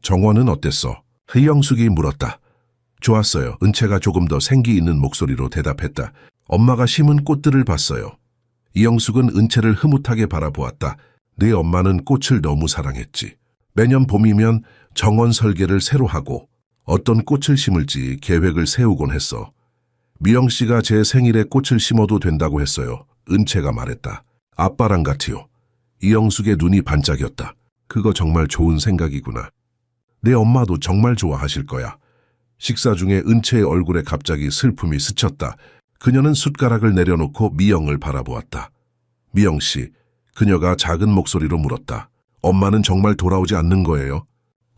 정원은 어땠어? 이영숙이 물었다. 좋았어요. 은채가 조금 더 생기 있는 목소리로 대답했다. 엄마가 심은 꽃들을 봤어요. 이영숙은 은채를 흐뭇하게 바라보았다. 네 엄마는 꽃을 너무 사랑했지. 매년 봄이면 정원 설계를 새로 하고 어떤 꽃을 심을지 계획을 세우곤 했어. 미영 씨가 제 생일에 꽃을 심어도 된다고 했어요. 은채가 말했다. 아빠랑 같이요. 이영숙의 눈이 반짝였다. 그거 정말 좋은 생각이구나. 내 엄마도 정말 좋아하실 거야. 식사 중에 은채의 얼굴에 갑자기 슬픔이 스쳤다. 그녀는 숟가락을 내려놓고 미영을 바라보았다. 미영 씨, 그녀가 작은 목소리로 물었다. 엄마는 정말 돌아오지 않는 거예요?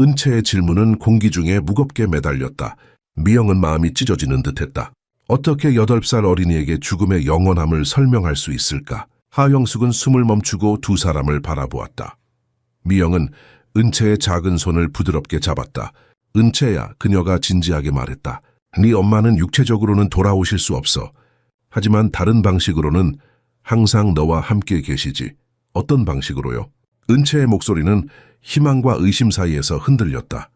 은채의 질문은 공기 중에 무겁게 매달렸다. 미영은 마음이 찢어지는 듯했다. 어떻게 8살 어린이에게 죽음의 영원함을 설명할 수 있을까? 하영숙은 숨을 멈추고 두 사람을 바라보았다. 미영은 은채의 작은 손을 부드럽게 잡았다. 은채야, 그녀가 진지하게 말했다. 네 엄마는 육체적으로는 돌아오실 수 없어. 하지만 다른 방식으로는 항상 너와 함께 계시지. 어떤 방식으로요? 은채의 목소리는 희망과 의심 사이에서 흔들렸다.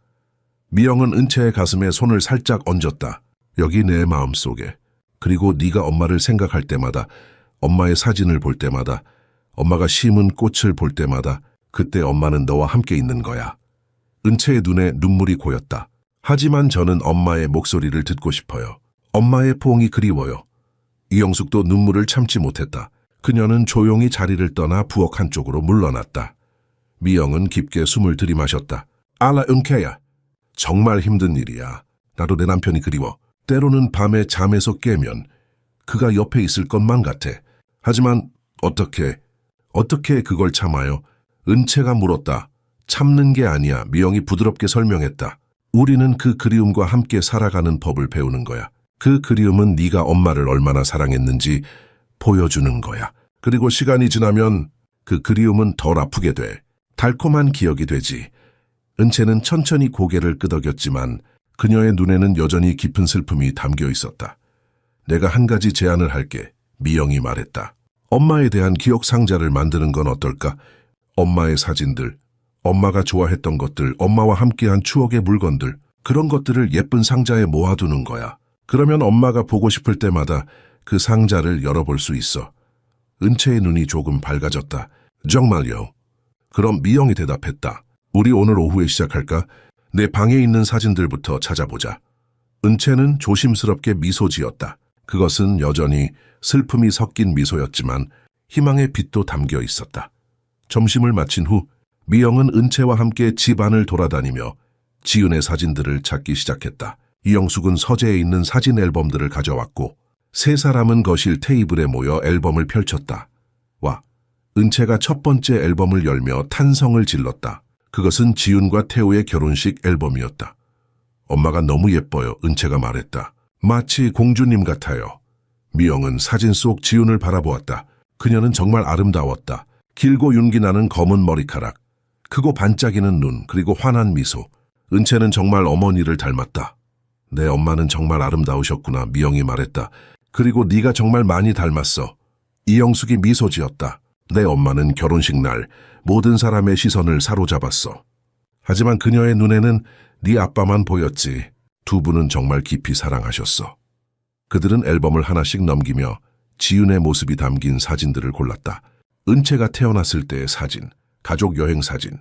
미영은 은채의 가슴에 손을 살짝 얹었다. 여기 내 마음속에. 그리고 네가 엄마를 생각할 때마다, 엄마의 사진을 볼 때마다, 엄마가 심은 꽃을 볼 때마다 그때 엄마는 너와 함께 있는 거야. 은채의 눈에 눈물이 고였다. 하지만 저는 엄마의 목소리를 듣고 싶어요. 엄마의 포옹이 그리워요. 이영숙도 눈물을 참지 못했다. 그녀는 조용히 자리를 떠나 부엌 한쪽으로 물러났다. 미영은 깊게 숨을 들이마셨다. 알아, 은채야. 정말 힘든 일이야. 나도 내 남편이 그리워. 때로는 밤에 잠에서 깨면 그가 옆에 있을 것만 같아. 하지만 어떻게 그걸 참아요? 은채가 물었다. 참는 게 아니야. 미영이 부드럽게 설명했다. 우리는 그 그리움과 함께 살아가는 법을 배우는 거야. 그 그리움은 네가 엄마를 얼마나 사랑했는지 보여주는 거야. 그리고 시간이 지나면 그 그리움은 덜 아프게 돼. 달콤한 기억이 되지. 은채는 천천히 고개를 끄덕였지만 그녀의 눈에는 여전히 깊은 슬픔이 담겨 있었다. 내가 한 가지 제안을 할게. 미영이 말했다. 엄마에 대한 기억 상자를 만드는 건 어떨까? 엄마의 사진들, 엄마가 좋아했던 것들, 엄마와 함께한 추억의 물건들, 그런 것들을 예쁜 상자에 모아두는 거야. 그러면 엄마가 보고 싶을 때마다 그 상자를 열어볼 수 있어. 은채의 눈이 조금 밝아졌다. 정말요? 그럼 미영이 대답했다. 우리 오늘 오후에 시작할까? 내 방에 있는 사진들부터 찾아보자. 은채는 조심스럽게 미소 지었다. 그것은 여전히 슬픔이 섞인 미소였지만 희망의 빛도 담겨 있었다. 점심을 마친 후 미영은 은채와 함께 집안을 돌아다니며 지은의 사진들을 찾기 시작했다. 이영숙은 서재에 있는 사진 앨범들을 가져왔고 세 사람은 거실 테이블에 모여 앨범을 펼쳤다. 와, 은채가 첫 번째 앨범을 열며 탄성을 질렀다. 그것은 지윤과 태우의 결혼식 앨범이었다. 엄마가 너무 예뻐요. 은채가 말했다. 마치 공주님 같아요. 미영은 사진 속 지윤을 바라보았다. 그녀는 정말 아름다웠다. 길고 윤기 나는 검은 머리카락, 크고 반짝이는 눈, 그리고 환한 미소. 은채는 정말 어머니를 닮았다. 내 엄마는 정말 아름다우셨구나. 미영이 말했다. 그리고 네가 정말 많이 닮았어. 이영숙이 미소 지었다. 내 엄마는 결혼식 날 모든 사람의 시선을 사로잡았어. 하지만 그녀의 눈에는 네 아빠만 보였지. 두 분은 정말 깊이 사랑하셨어. 그들은 앨범을 하나씩 넘기며 지윤의 모습이 담긴 사진들을 골랐다. 은채가 태어났을 때의 사진, 가족 여행 사진,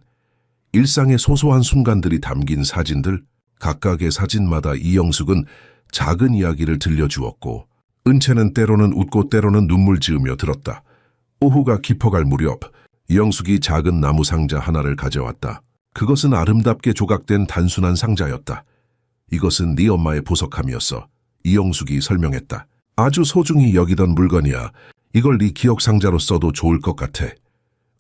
일상의 소소한 순간들이 담긴 사진들, 각각의 사진마다 이영숙은 작은 이야기를 들려주었고 은채는 때로는 웃고 때로는 눈물 지으며 들었다. 오후가 깊어갈 무렵 이영숙이 작은 나무 상자 하나를 가져왔다. 그것은 아름답게 조각된 단순한 상자였다. 이것은 네 엄마의 보석함이었어. 이영숙이 설명했다. 아주 소중히 여기던 물건이야. 이걸 네 기억 상자로 써도 좋을 것 같아.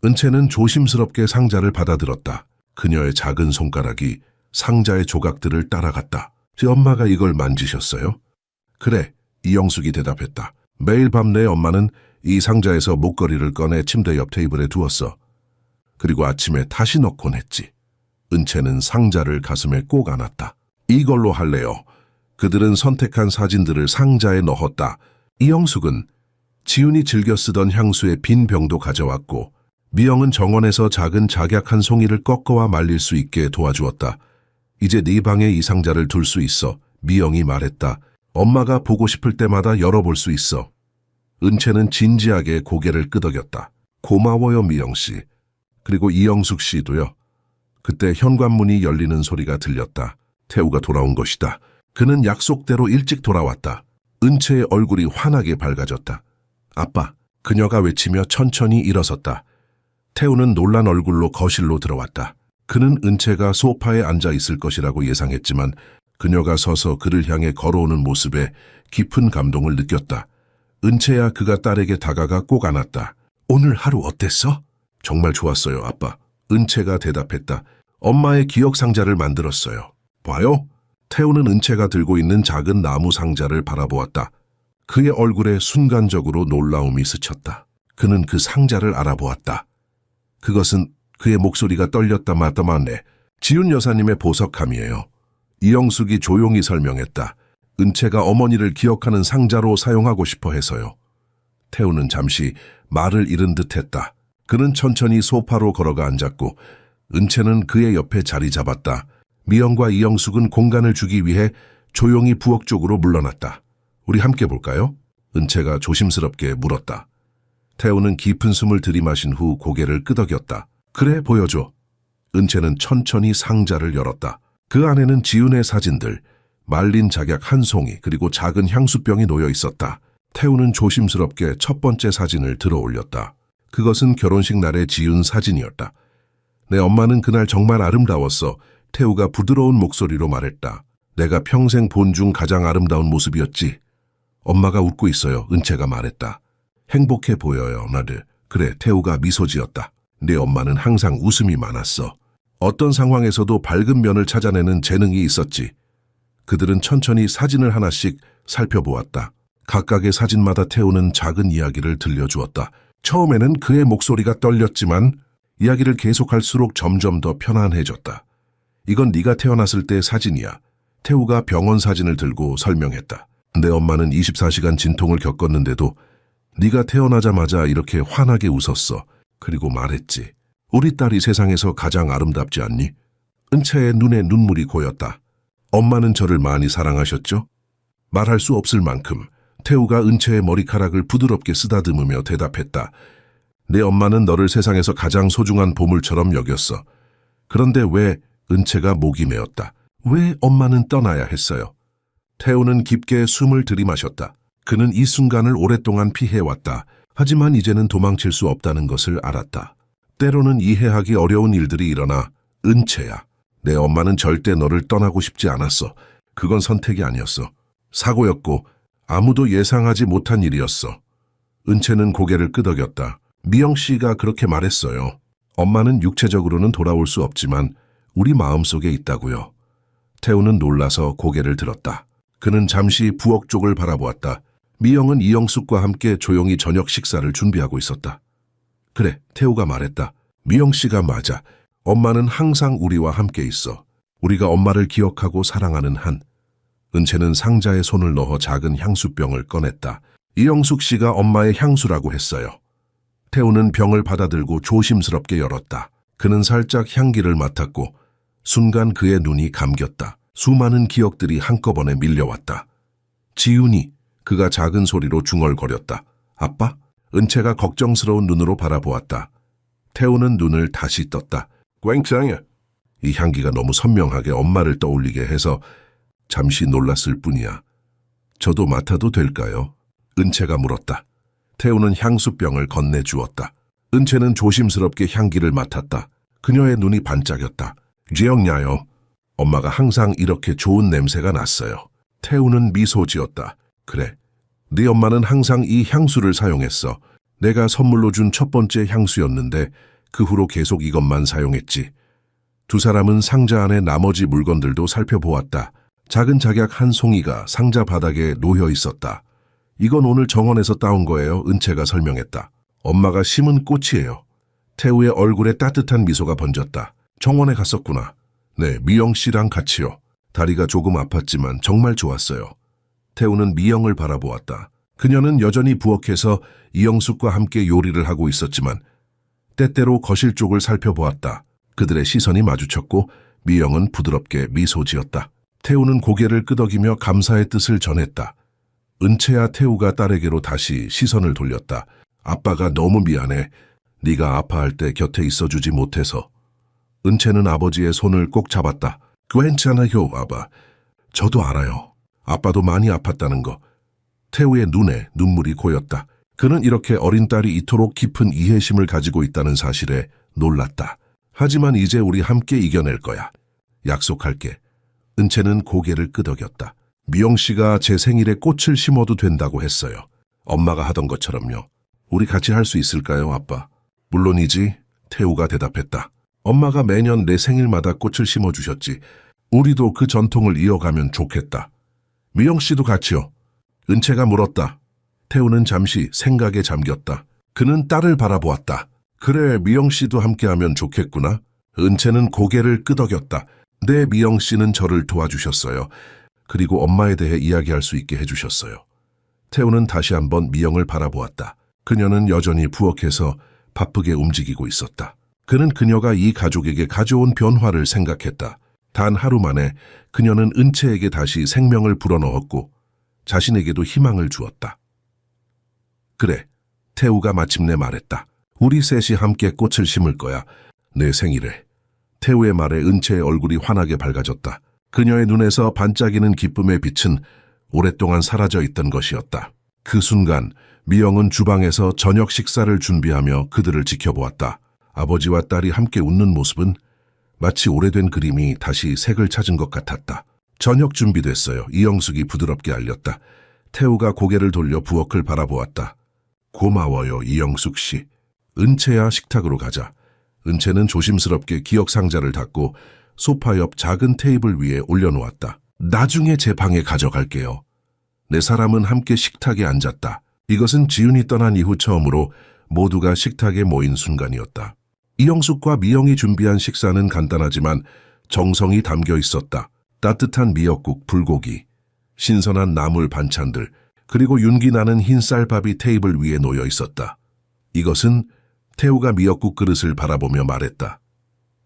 은채는 조심스럽게 상자를 받아들었다. 그녀의 작은 손가락이 상자의 조각들을 따라갔다. 제 엄마가 이걸 만지셨어요? 그래, 이영숙이 대답했다. 매일 밤 내 엄마는 이 상자에서 목걸이를 꺼내 침대 옆 테이블에 두었어. 그리고 아침에 다시 넣곤 했지. 은채는 상자를 가슴에 꼭 안았다. 이걸로 할래요. 그들은 선택한 사진들을 상자에 넣었다. 이영숙은 지훈이 즐겨 쓰던 향수의 빈 병도 가져왔고 미영은 정원에서 작은 작약 한 송이를 꺾어와 말릴 수 있게 도와주었다. 이제 네 방에 이 상자를 둘 수 있어. 미영이 말했다. 엄마가 보고 싶을 때마다 열어볼 수 있어. 은채는 진지하게 고개를 끄덕였다. 고마워요, 미영 씨. 그리고 이영숙 씨도요. 그때 현관문이 열리는 소리가 들렸다. 태우가 돌아온 것이다. 그는 약속대로 일찍 돌아왔다. 은채의 얼굴이 환하게 밝아졌다. 아빠, 그녀가 외치며 천천히 일어섰다. 태우는 놀란 얼굴로 거실로 들어왔다. 그는 은채가 소파에 앉아 있을 것이라고 예상했지만 그녀가 서서 그를 향해 걸어오는 모습에 깊은 감동을 느꼈다. 은채야 그가 딸에게 다가가 꼭 안았다. 오늘 하루 어땠어? 정말 좋았어요, 아빠. 은채가 대답했다. 엄마의 기억 상자를 만들었어요. 봐요. 태우는 은채가 들고 있는 작은 나무 상자를 바라보았다. 그의 얼굴에 순간적으로 놀라움이 스쳤다. 그는 그 상자를 알아보았다. 그것은 그의 목소리가 떨렸다 마다 말네. 지훈 여사님의 보석함이에요. 이영숙이 조용히 설명했다. 은채가 어머니를 기억하는 상자로 사용하고 싶어 해서요. 태우는 잠시 말을 잃은 듯했다. 그는 천천히 소파로 걸어가 앉았고 은채는 그의 옆에 자리 잡았다. 미영과 이영숙은 공간을 주기 위해 조용히 부엌 쪽으로 물러났다. 우리 함께 볼까요? 은채가 조심스럽게 물었다. 태우는 깊은 숨을 들이마신 후 고개를 끄덕였다. 그래, 보여줘. 은채는 천천히 상자를 열었다. 그 안에는 지훈의 사진들, 말린 작약 한 송이 그리고 작은 향수병이 놓여 있었다. 태우는 조심스럽게 첫 번째 사진을 들어 올렸다. 그것은 결혼식 날의 지훈 사진이었다. 내 엄마는 그날 정말 아름다웠어. 태우가 부드러운 목소리로 말했다. 내가 평생 본 중 가장 아름다운 모습이었지. 엄마가 웃고 있어요. 은채가 말했다. 행복해 보여요, 나들. 그래, 태우가 미소 지었다. 내 엄마는 항상 웃음이 많았어. 어떤 상황에서도 밝은 면을 찾아내는 재능이 있었지. 그들은 천천히 사진을 하나씩 살펴보았다. 각각의 사진마다 태우는 작은 이야기를 들려주었다. 처음에는 그의 목소리가 떨렸지만 이야기를 계속할수록 점점 더 편안해졌다. 이건 네가 태어났을 때 사진이야. 태우가 병원 사진을 들고 설명했다. 내 엄마는 24시간 진통을 겪었는데도 네가 태어나자마자 이렇게 환하게 웃었어. 그리고 말했지. 우리 딸이 세상에서 가장 아름답지 않니? 은채의 눈에 눈물이 고였다. 엄마는 저를 많이 사랑하셨죠? 말할 수 없을 만큼 태우가 은채의 머리카락을 부드럽게 쓰다듬으며 대답했다. 내 엄마는 너를 세상에서 가장 소중한 보물처럼 여겼어. 그런데 왜 은채가 목이 메었다. 왜 엄마는 떠나야 했어요? 태우는 깊게 숨을 들이마셨다. 그는 이 순간을 오랫동안 피해왔다. 하지만 이제는 도망칠 수 없다는 것을 알았다. 때로는 이해하기 어려운 일들이 일어나. 은채야, 내 엄마는 절대 너를 떠나고 싶지 않았어. 그건 선택이 아니었어. 사고였고 아무도 예상하지 못한 일이었어. 은채는 고개를 끄덕였다. 미영 씨가 그렇게 말했어요. 엄마는 육체적으로는 돌아올 수 없지만 우리 마음속에 있다고요. 태우는 놀라서 고개를 들었다. 그는 잠시 부엌 쪽을 바라보았다. 미영은 이영숙과 함께 조용히 저녁 식사를 준비하고 있었다. 그래, 태우가 말했다. 미영 씨가 맞아. 엄마는 항상 우리와 함께 있어. 우리가 엄마를 기억하고 사랑하는 한. 은채는 상자에 손을 넣어 작은 향수병을 꺼냈다. 이영숙 씨가 엄마의 향수라고 했어요. 태우는 병을 받아들고 조심스럽게 열었다. 그는 살짝 향기를 맡았고 순간 그의 눈이 감겼다. 수많은 기억들이 한꺼번에 밀려왔다. 지훈이, 그가 작은 소리로 중얼거렸다. 아빠? 은채가 걱정스러운 눈으로 바라보았다. 태우는 눈을 다시 떴다. 굉장해. 이 향기가 너무 선명하게 엄마를 떠올리게 해서 잠시 놀랐을 뿐이야. 저도 맡아도 될까요? 은채가 물었다. 태우는 향수병을 건네주었다. 은채는 조심스럽게 향기를 맡았다. 그녀의 눈이 반짝였다. 기억나요? 엄마가 항상 이렇게 좋은 냄새가 났어요. 태우는 미소 지었다. 그래, 네 엄마는 항상 이 향수를 사용했어. 내가 선물로 준 첫 번째 향수였는데 그 후로 계속 이것만 사용했지. 두 사람은 상자 안의 나머지 물건들도 살펴보았다. 작은 작약 한 송이가 상자 바닥에 놓여 있었다. 이건 오늘 정원에서 따온 거예요. 은채가 설명했다. 엄마가 심은 꽃이에요. 태우의 얼굴에 따뜻한 미소가 번졌다. 정원에 갔었구나. 네, 미영 씨랑 같이요. 다리가 조금 아팠지만 정말 좋았어요. 태우는 미영을 바라보았다. 그녀는 여전히 부엌에서 이영숙과 함께 요리를 하고 있었지만 때때로 거실 쪽을 살펴보았다. 그들의 시선이 마주쳤고 미영은 부드럽게 미소 지었다. 태우는 고개를 끄덕이며 감사의 뜻을 전했다. 은채야 태우가 딸에게로 다시 시선을 돌렸다. 아빠가 너무 미안해. 네가 아파할 때 곁에 있어주지 못해서. 은채는 아버지의 손을 꼭 잡았다. 괜찮아요, 아빠. 저도 알아요. 아빠도 많이 아팠다는 거. 태우의 눈에 눈물이 고였다. 그는 이렇게 어린 딸이 이토록 깊은 이해심을 가지고 있다는 사실에 놀랐다. 하지만 이제 우리 함께 이겨낼 거야. 약속할게. 은채는 고개를 끄덕였다. 미영 씨가 제 생일에 꽃을 심어도 된다고 했어요. 엄마가 하던 것처럼요. 우리 같이 할 수 있을까요, 아빠? 물론이지, 태우가 대답했다. 엄마가 매년 내 생일마다 꽃을 심어주셨지. 우리도 그 전통을 이어가면 좋겠다. 미영 씨도 같이요. 은채가 물었다. 태우는 잠시 생각에 잠겼다. 그는 딸을 바라보았다. 그래, 미영 씨도 함께하면 좋겠구나. 은채는 고개를 끄덕였다. 네, 미영 씨는 저를 도와주셨어요. 그리고 엄마에 대해 이야기할 수 있게 해주셨어요. 태우는 다시 한번 미영을 바라보았다. 그녀는 여전히 부엌에서 바쁘게 움직이고 있었다. 그는 그녀가 이 가족에게 가져온 변화를 생각했다. 단 하루 만에 그녀는 은채에게 다시 생명을 불어넣었고 자신에게도 희망을 주었다. 그래, 태우가 마침내 말했다. 우리 셋이 함께 꽃을 심을 거야. 내 생일에. 태우의 말에 은채의 얼굴이 환하게 밝아졌다. 그녀의 눈에서 반짝이는 기쁨의 빛은 오랫동안 사라져 있던 것이었다. 그 순간 미영은 주방에서 저녁 식사를 준비하며 그들을 지켜보았다. 아버지와 딸이 함께 웃는 모습은 마치 오래된 그림이 다시 색을 찾은 것 같았다. 저녁 준비됐어요. 이영숙이 부드럽게 알렸다. 태우가 고개를 돌려 부엌을 바라보았다. 고마워요, 이영숙 씨. 은채야, 식탁으로 가자. 은채는 조심스럽게 기억 상자를 닫고 소파 옆 작은 테이블 위에 올려놓았다. 나중에 제 방에 가져갈게요. 네 사람은 함께 식탁에 앉았다. 이것은 지훈이 떠난 이후 처음으로 모두가 식탁에 모인 순간이었다. 이영숙과 미영이 준비한 식사는 간단하지만 정성이 담겨 있었다. 따뜻한 미역국, 불고기, 신선한 나물 반찬들, 그리고 윤기 나는 흰 쌀밥이 테이블 위에 놓여 있었다. 이것은 태우가 미역국 그릇을 바라보며 말했다.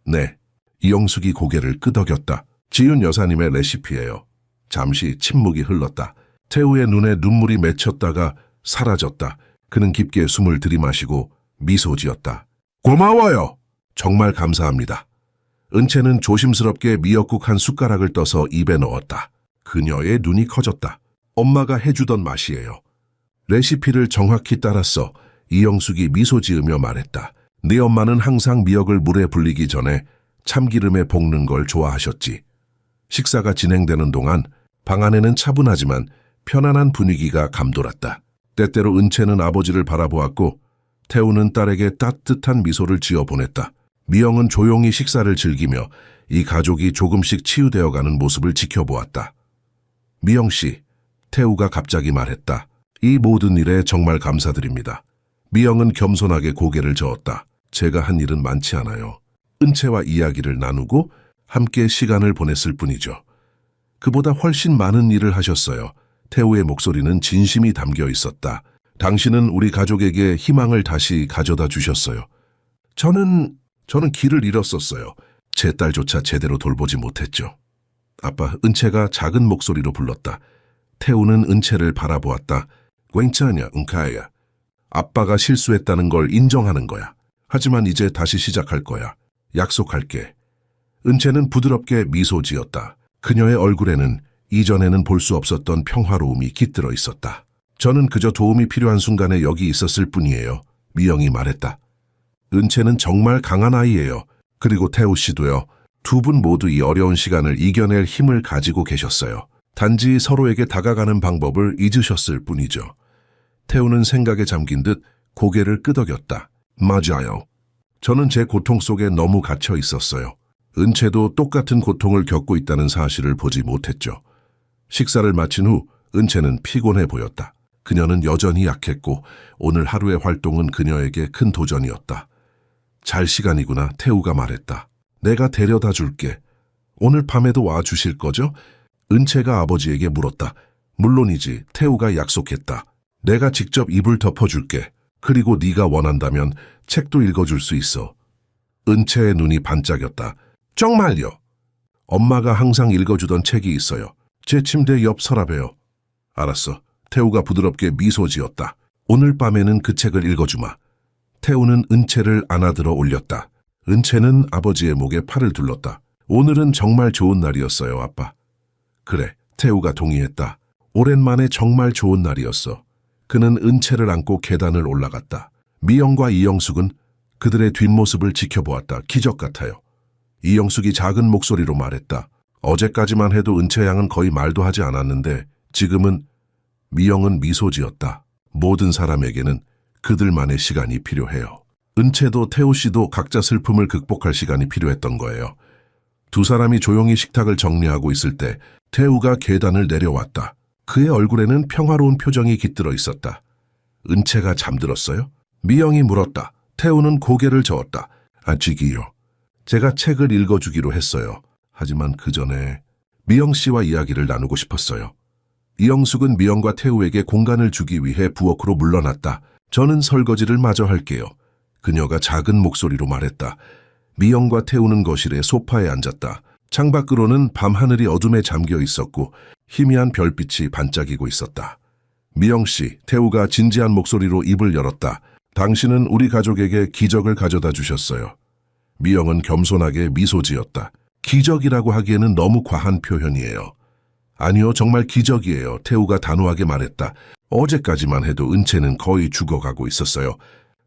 네. 이영숙이 고개를 끄덕였다. 지윤 여사님의 레시피예요. 잠시 침묵이 흘렀다. 태우의 눈에 눈물이 맺혔다가 사라졌다. 그는 깊게 숨을 들이마시고 미소 지었다. 고마워요. 정말 감사합니다. 은채는 조심스럽게 미역국 한 숟가락을 떠서 입에 넣었다. 그녀의 눈이 커졌다. 엄마가 해주던 맛이에요. 레시피를 정확히 따랐어. 이영숙이 미소 지으며 말했다. 네 엄마는 항상 미역을 물에 불리기 전에 참기름에 볶는 걸 좋아하셨지. 식사가 진행되는 동안 방 안에는 차분하지만 편안한 분위기가 감돌았다. 때때로 은채는 아버지를 바라보았고 태우는 딸에게 따뜻한 미소를 지어 보냈다. 미영은 조용히 식사를 즐기며 이 가족이 조금씩 치유되어가는 모습을 지켜보았다. 미영 씨, 태우가 갑자기 말했다. 이 모든 일에 정말 감사드립니다. 미영은 겸손하게 고개를 저었다. 제가 한 일은 많지 않아요. 은채와 이야기를 나누고 함께 시간을 보냈을 뿐이죠. 그보다 훨씬 많은 일을 하셨어요. 태우의 목소리는 진심이 담겨 있었다. 당신은 우리 가족에게 희망을 다시 가져다 주셨어요. 저는 길을 잃었었어요. 제 딸조차 제대로 돌보지 못했죠. 아빠, 은채가 작은 목소리로 불렀다. 태우는 은채를 바라보았다. 괜찮냐, 은카야. 아빠가 실수했다는 걸 인정하는 거야. 하지만 이제 다시 시작할 거야. 약속할게. 은채는 부드럽게 미소 지었다. 그녀의 얼굴에는 이전에는 볼 수 없었던 평화로움이 깃들어 있었다. 저는 그저 도움이 필요한 순간에 여기 있었을 뿐이에요. 미영이 말했다. 은채는 정말 강한 아이예요. 그리고 태우 씨도요. 두 분 모두 이 어려운 시간을 이겨낼 힘을 가지고 계셨어요. 단지 서로에게 다가가는 방법을 잊으셨을 뿐이죠. 태우는 생각에 잠긴 듯 고개를 끄덕였다. 맞아요. 저는 제 고통 속에 너무 갇혀 있었어요. 은채도 똑같은 고통을 겪고 있다는 사실을 보지 못했죠. 식사를 마친 후 은채는 피곤해 보였다. 그녀는 여전히 약했고 오늘 하루의 활동은 그녀에게 큰 도전이었다. 잘 시간이구나, 태우가 말했다. 내가 데려다 줄게. 오늘 밤에도 와 주실 거죠? 은채가 아버지에게 물었다. 물론이지, 태우가 약속했다. 내가 직접 이불 덮어줄게. 그리고 네가 원한다면 책도 읽어줄 수 있어. 은채의 눈이 반짝였다. 정말요? 엄마가 항상 읽어주던 책이 있어요. 제 침대 옆 서랍에요. 알았어. 태우가 부드럽게 미소 지었다. 오늘 밤에는 그 책을 읽어주마. 태우는 은채를 안아들어 올렸다. 은채는 아버지의 목에 팔을 둘렀다. 오늘은 정말 좋은 날이었어요, 아빠. 그래, 태우가 동의했다. 오랜만에 정말 좋은 날이었어. 그는 은채를 안고 계단을 올라갔다. 미영과 이영숙은 그들의 뒷모습을 지켜보았다. 기적 같아요. 이영숙이 작은 목소리로 말했다. 어제까지만 해도 은채 양은 거의 말도 하지 않았는데 지금은. 미영은 미소 지었다. 모든 사람에게는 그들만의 시간이 필요해요. 은채도 태우 씨도 각자 슬픔을 극복할 시간이 필요했던 거예요. 두 사람이 조용히 식탁을 정리하고 있을 때 태우가 계단을 내려왔다. 그의 얼굴에는 평화로운 표정이 깃들어 있었다. 은채가 잠들었어요? 미영이 물었다. 태우는 고개를 저었다. 아직이요. 제가 책을 읽어주기로 했어요. 하지만 그 전에 미영 씨와 이야기를 나누고 싶었어요. 이영숙은 미영과 태우에게 공간을 주기 위해 부엌으로 물러났다. 저는 설거지를 마저 할게요. 그녀가 작은 목소리로 말했다. 미영과 태우는 거실에 소파에 앉았다. 창밖으로는 밤하늘이 어둠에 잠겨 있었고 희미한 별빛이 반짝이고 있었다. 미영 씨, 태우가 진지한 목소리로 입을 열었다. 당신은 우리 가족에게 기적을 가져다 주셨어요. 미영은 겸손하게 미소 지었다. 기적이라고 하기에는 너무 과한 표현이에요. 아니요, 정말 기적이에요. 태우가 단호하게 말했다. 어제까지만 해도 은채는 거의 죽어가고 있었어요.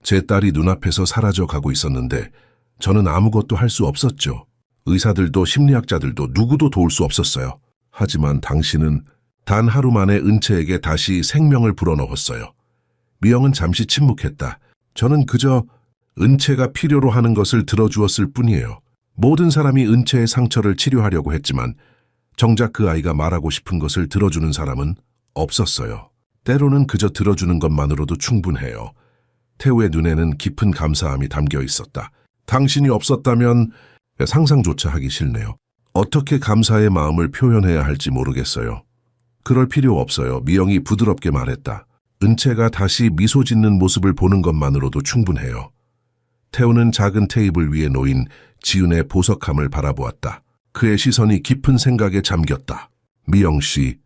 제 딸이 눈앞에서 사라져가고 있었는데 저는 아무것도 할 수 없었죠. 의사들도 심리학자들도 누구도 도울 수 없었어요. 하지만 당신은 단 하루 만에 은채에게 다시 생명을 불어넣었어요. 미영은 잠시 침묵했다. 저는 그저 은채가 필요로 하는 것을 들어주었을 뿐이에요. 모든 사람이 은채의 상처를 치료하려고 했지만 정작 그 아이가 말하고 싶은 것을 들어주는 사람은 없었어요. 때로는 그저 들어주는 것만으로도 충분해요. 태우의 눈에는 깊은 감사함이 담겨 있었다. 당신이 없었다면 상상조차 하기 싫네요. 어떻게 감사의 마음을 표현해야 할지 모르겠어요. 그럴 필요 없어요. 미영이 부드럽게 말했다. 은채가 다시 미소 짓는 모습을 보는 것만으로도 충분해요. 태우는 작은 테이블 위에 놓인 지은의 보석함을 바라보았다. 그의 시선이 깊은 생각에 잠겼다. 미영 씨,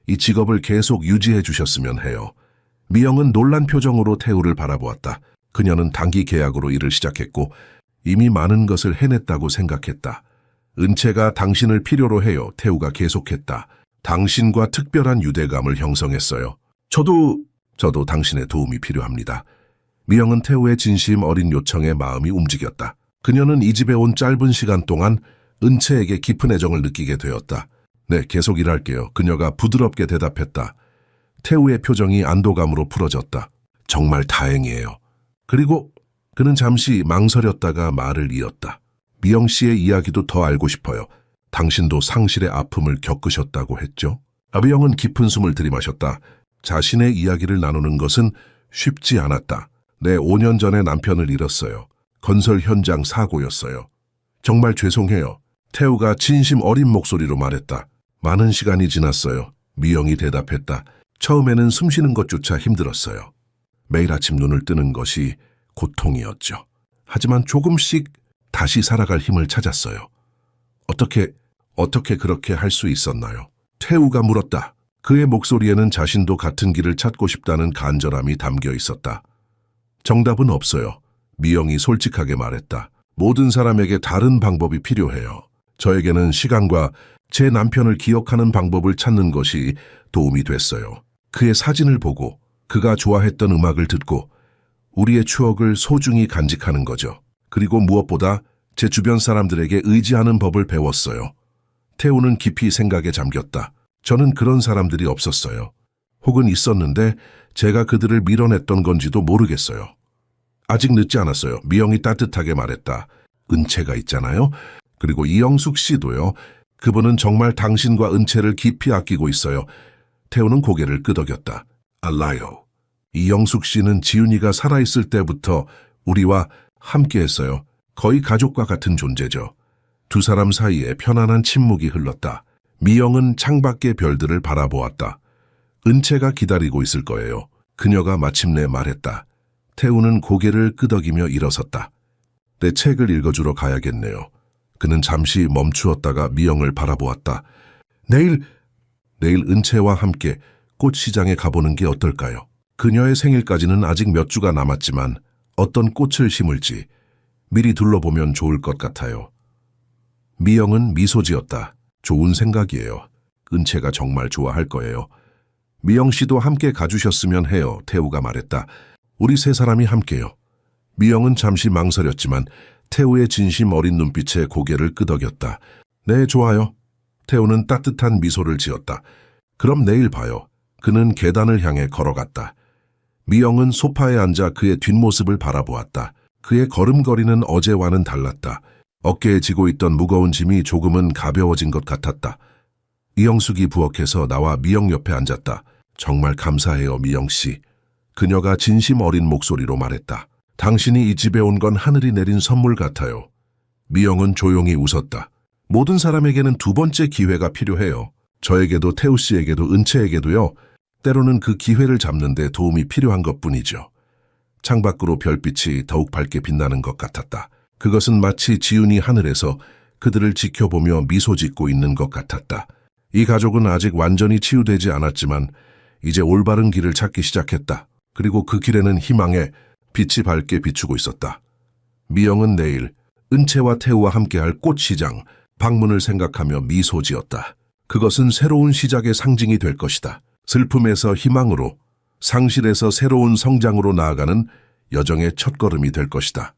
이 직업을 계속 유지해 주셨으면 해요. 미영은 놀란 표정으로 태우를 바라보았다. 그녀는 단기 계약으로 일을 시작했고 이미 많은 것을 해냈다고 생각했다. 은채가 당신을 필요로 해요. 태우가 계속했다. 당신과 특별한 유대감을 형성했어요. 저도 당신의 도움이 필요합니다. 미영은 태우의 진심 어린 요청에 마음이 움직였다. 그녀는 이 집에 온 짧은 시간 동안 은채에게 깊은 애정을 느끼게 되었다. 네, 계속 일할게요. 그녀가 부드럽게 대답했다. 태우의 표정이 안도감으로 풀어졌다. 정말 다행이에요. 그리고 그는 잠시 망설였다가 말을 이었다. 미영 씨의 이야기도 더 알고 싶어요. 당신도 상실의 아픔을 겪으셨다고 했죠? 미영은 깊은 숨을 들이마셨다. 자신의 이야기를 나누는 것은 쉽지 않았다. 네, 5년 전에 남편을 잃었어요. 건설 현장 사고였어요. 정말 죄송해요. 태우가 진심 어린 목소리로 말했다. 많은 시간이 지났어요. 미영이 대답했다. 처음에는 숨쉬는 것조차 힘들었어요. 매일 아침 눈을 뜨는 것이 고통이었죠. 하지만 조금씩 다시 살아갈 힘을 찾았어요. 어떻게 그렇게 할 수 있었나요? 태우가 물었다. 그의 목소리에는 자신도 같은 길을 찾고 싶다는 간절함이 담겨 있었다. 정답은 없어요. 미영이 솔직하게 말했다. 모든 사람에게 다른 방법이 필요해요. 저에게는 시간과 제 남편을 기억하는 방법을 찾는 것이 도움이 됐어요. 그의 사진을 보고 그가 좋아했던 음악을 듣고 우리의 추억을 소중히 간직하는 거죠. 그리고 무엇보다 제 주변 사람들에게 의지하는 법을 배웠어요. 태우는 깊이 생각에 잠겼다. 저는 그런 사람들이 없었어요. 혹은 있었는데 제가 그들을 밀어냈던 건지도 모르겠어요. 아직 늦지 않았어요. 미영이 따뜻하게 말했다. 은채가 있잖아요. 그리고 이영숙 씨도요. 그분은 정말 당신과 은채를 깊이 아끼고 있어요. 태우는 고개를 끄덕였다. 알라요. 이영숙 씨는 지훈이가 살아있을 때부터 우리와 함께했어요. 거의 가족과 같은 존재죠. 두 사람 사이에 편안한 침묵이 흘렀다. 미영은 창밖의 별들을 바라보았다. 은채가 기다리고 있을 거예요. 그녀가 마침내 말했다. 태우는 고개를 끄덕이며 일어섰다. 내 책을 읽어주러 가야겠네요. 그는 잠시 멈추었다가 미영을 바라보았다. 내일 은채와 함께 꽃시장에 가보는 게 어떨까요? 그녀의 생일까지는 아직 몇 주가 남았지만 어떤 꽃을 심을지 미리 둘러보면 좋을 것 같아요. 미영은 미소 지었다. 좋은 생각이에요. 은채가 정말 좋아할 거예요. 미영 씨도 함께 가주셨으면 해요. 태우가 말했다. 우리 세 사람이 함께요. 미영은 잠시 망설였지만 태우의 진심 어린 눈빛에 고개를 끄덕였다. 네, 좋아요. 태우는 따뜻한 미소를 지었다. 그럼 내일 봐요. 그는 계단을 향해 걸어갔다. 미영은 소파에 앉아 그의 뒷모습을 바라보았다. 그의 걸음걸이는 어제와는 달랐다. 어깨에 지고 있던 무거운 짐이 조금은 가벼워진 것 같았다. 이영숙이 부엌에서 나와 미영 옆에 앉았다. 정말 감사해요, 미영 씨. 그녀가 진심 어린 목소리로 말했다. 당신이 이 집에 온 건 하늘이 내린 선물 같아요. 미영은 조용히 웃었다. 모든 사람에게는 두 번째 기회가 필요해요. 저에게도 태우 씨에게도 은채에게도요. 때로는 그 기회를 잡는 데 도움이 필요한 것뿐이죠. 창밖으로 별빛이 더욱 밝게 빛나는 것 같았다. 그것은 마치 지훈이 하늘에서 그들을 지켜보며 미소 짓고 있는 것 같았다. 이 가족은 아직 완전히 치유되지 않았지만 이제 올바른 길을 찾기 시작했다. 그리고 그 길에는 희망의 빛이 밝게 비추고 있었다. 미영은 내일 은채와 태우와 함께할 꽃시장 방문을 생각하며 미소 지었다. 그것은 새로운 시작의 상징이 될 것이다. 슬픔에서 희망으로, 상실에서 새로운 성장으로 나아가는 여정의 첫걸음이 될 것이다.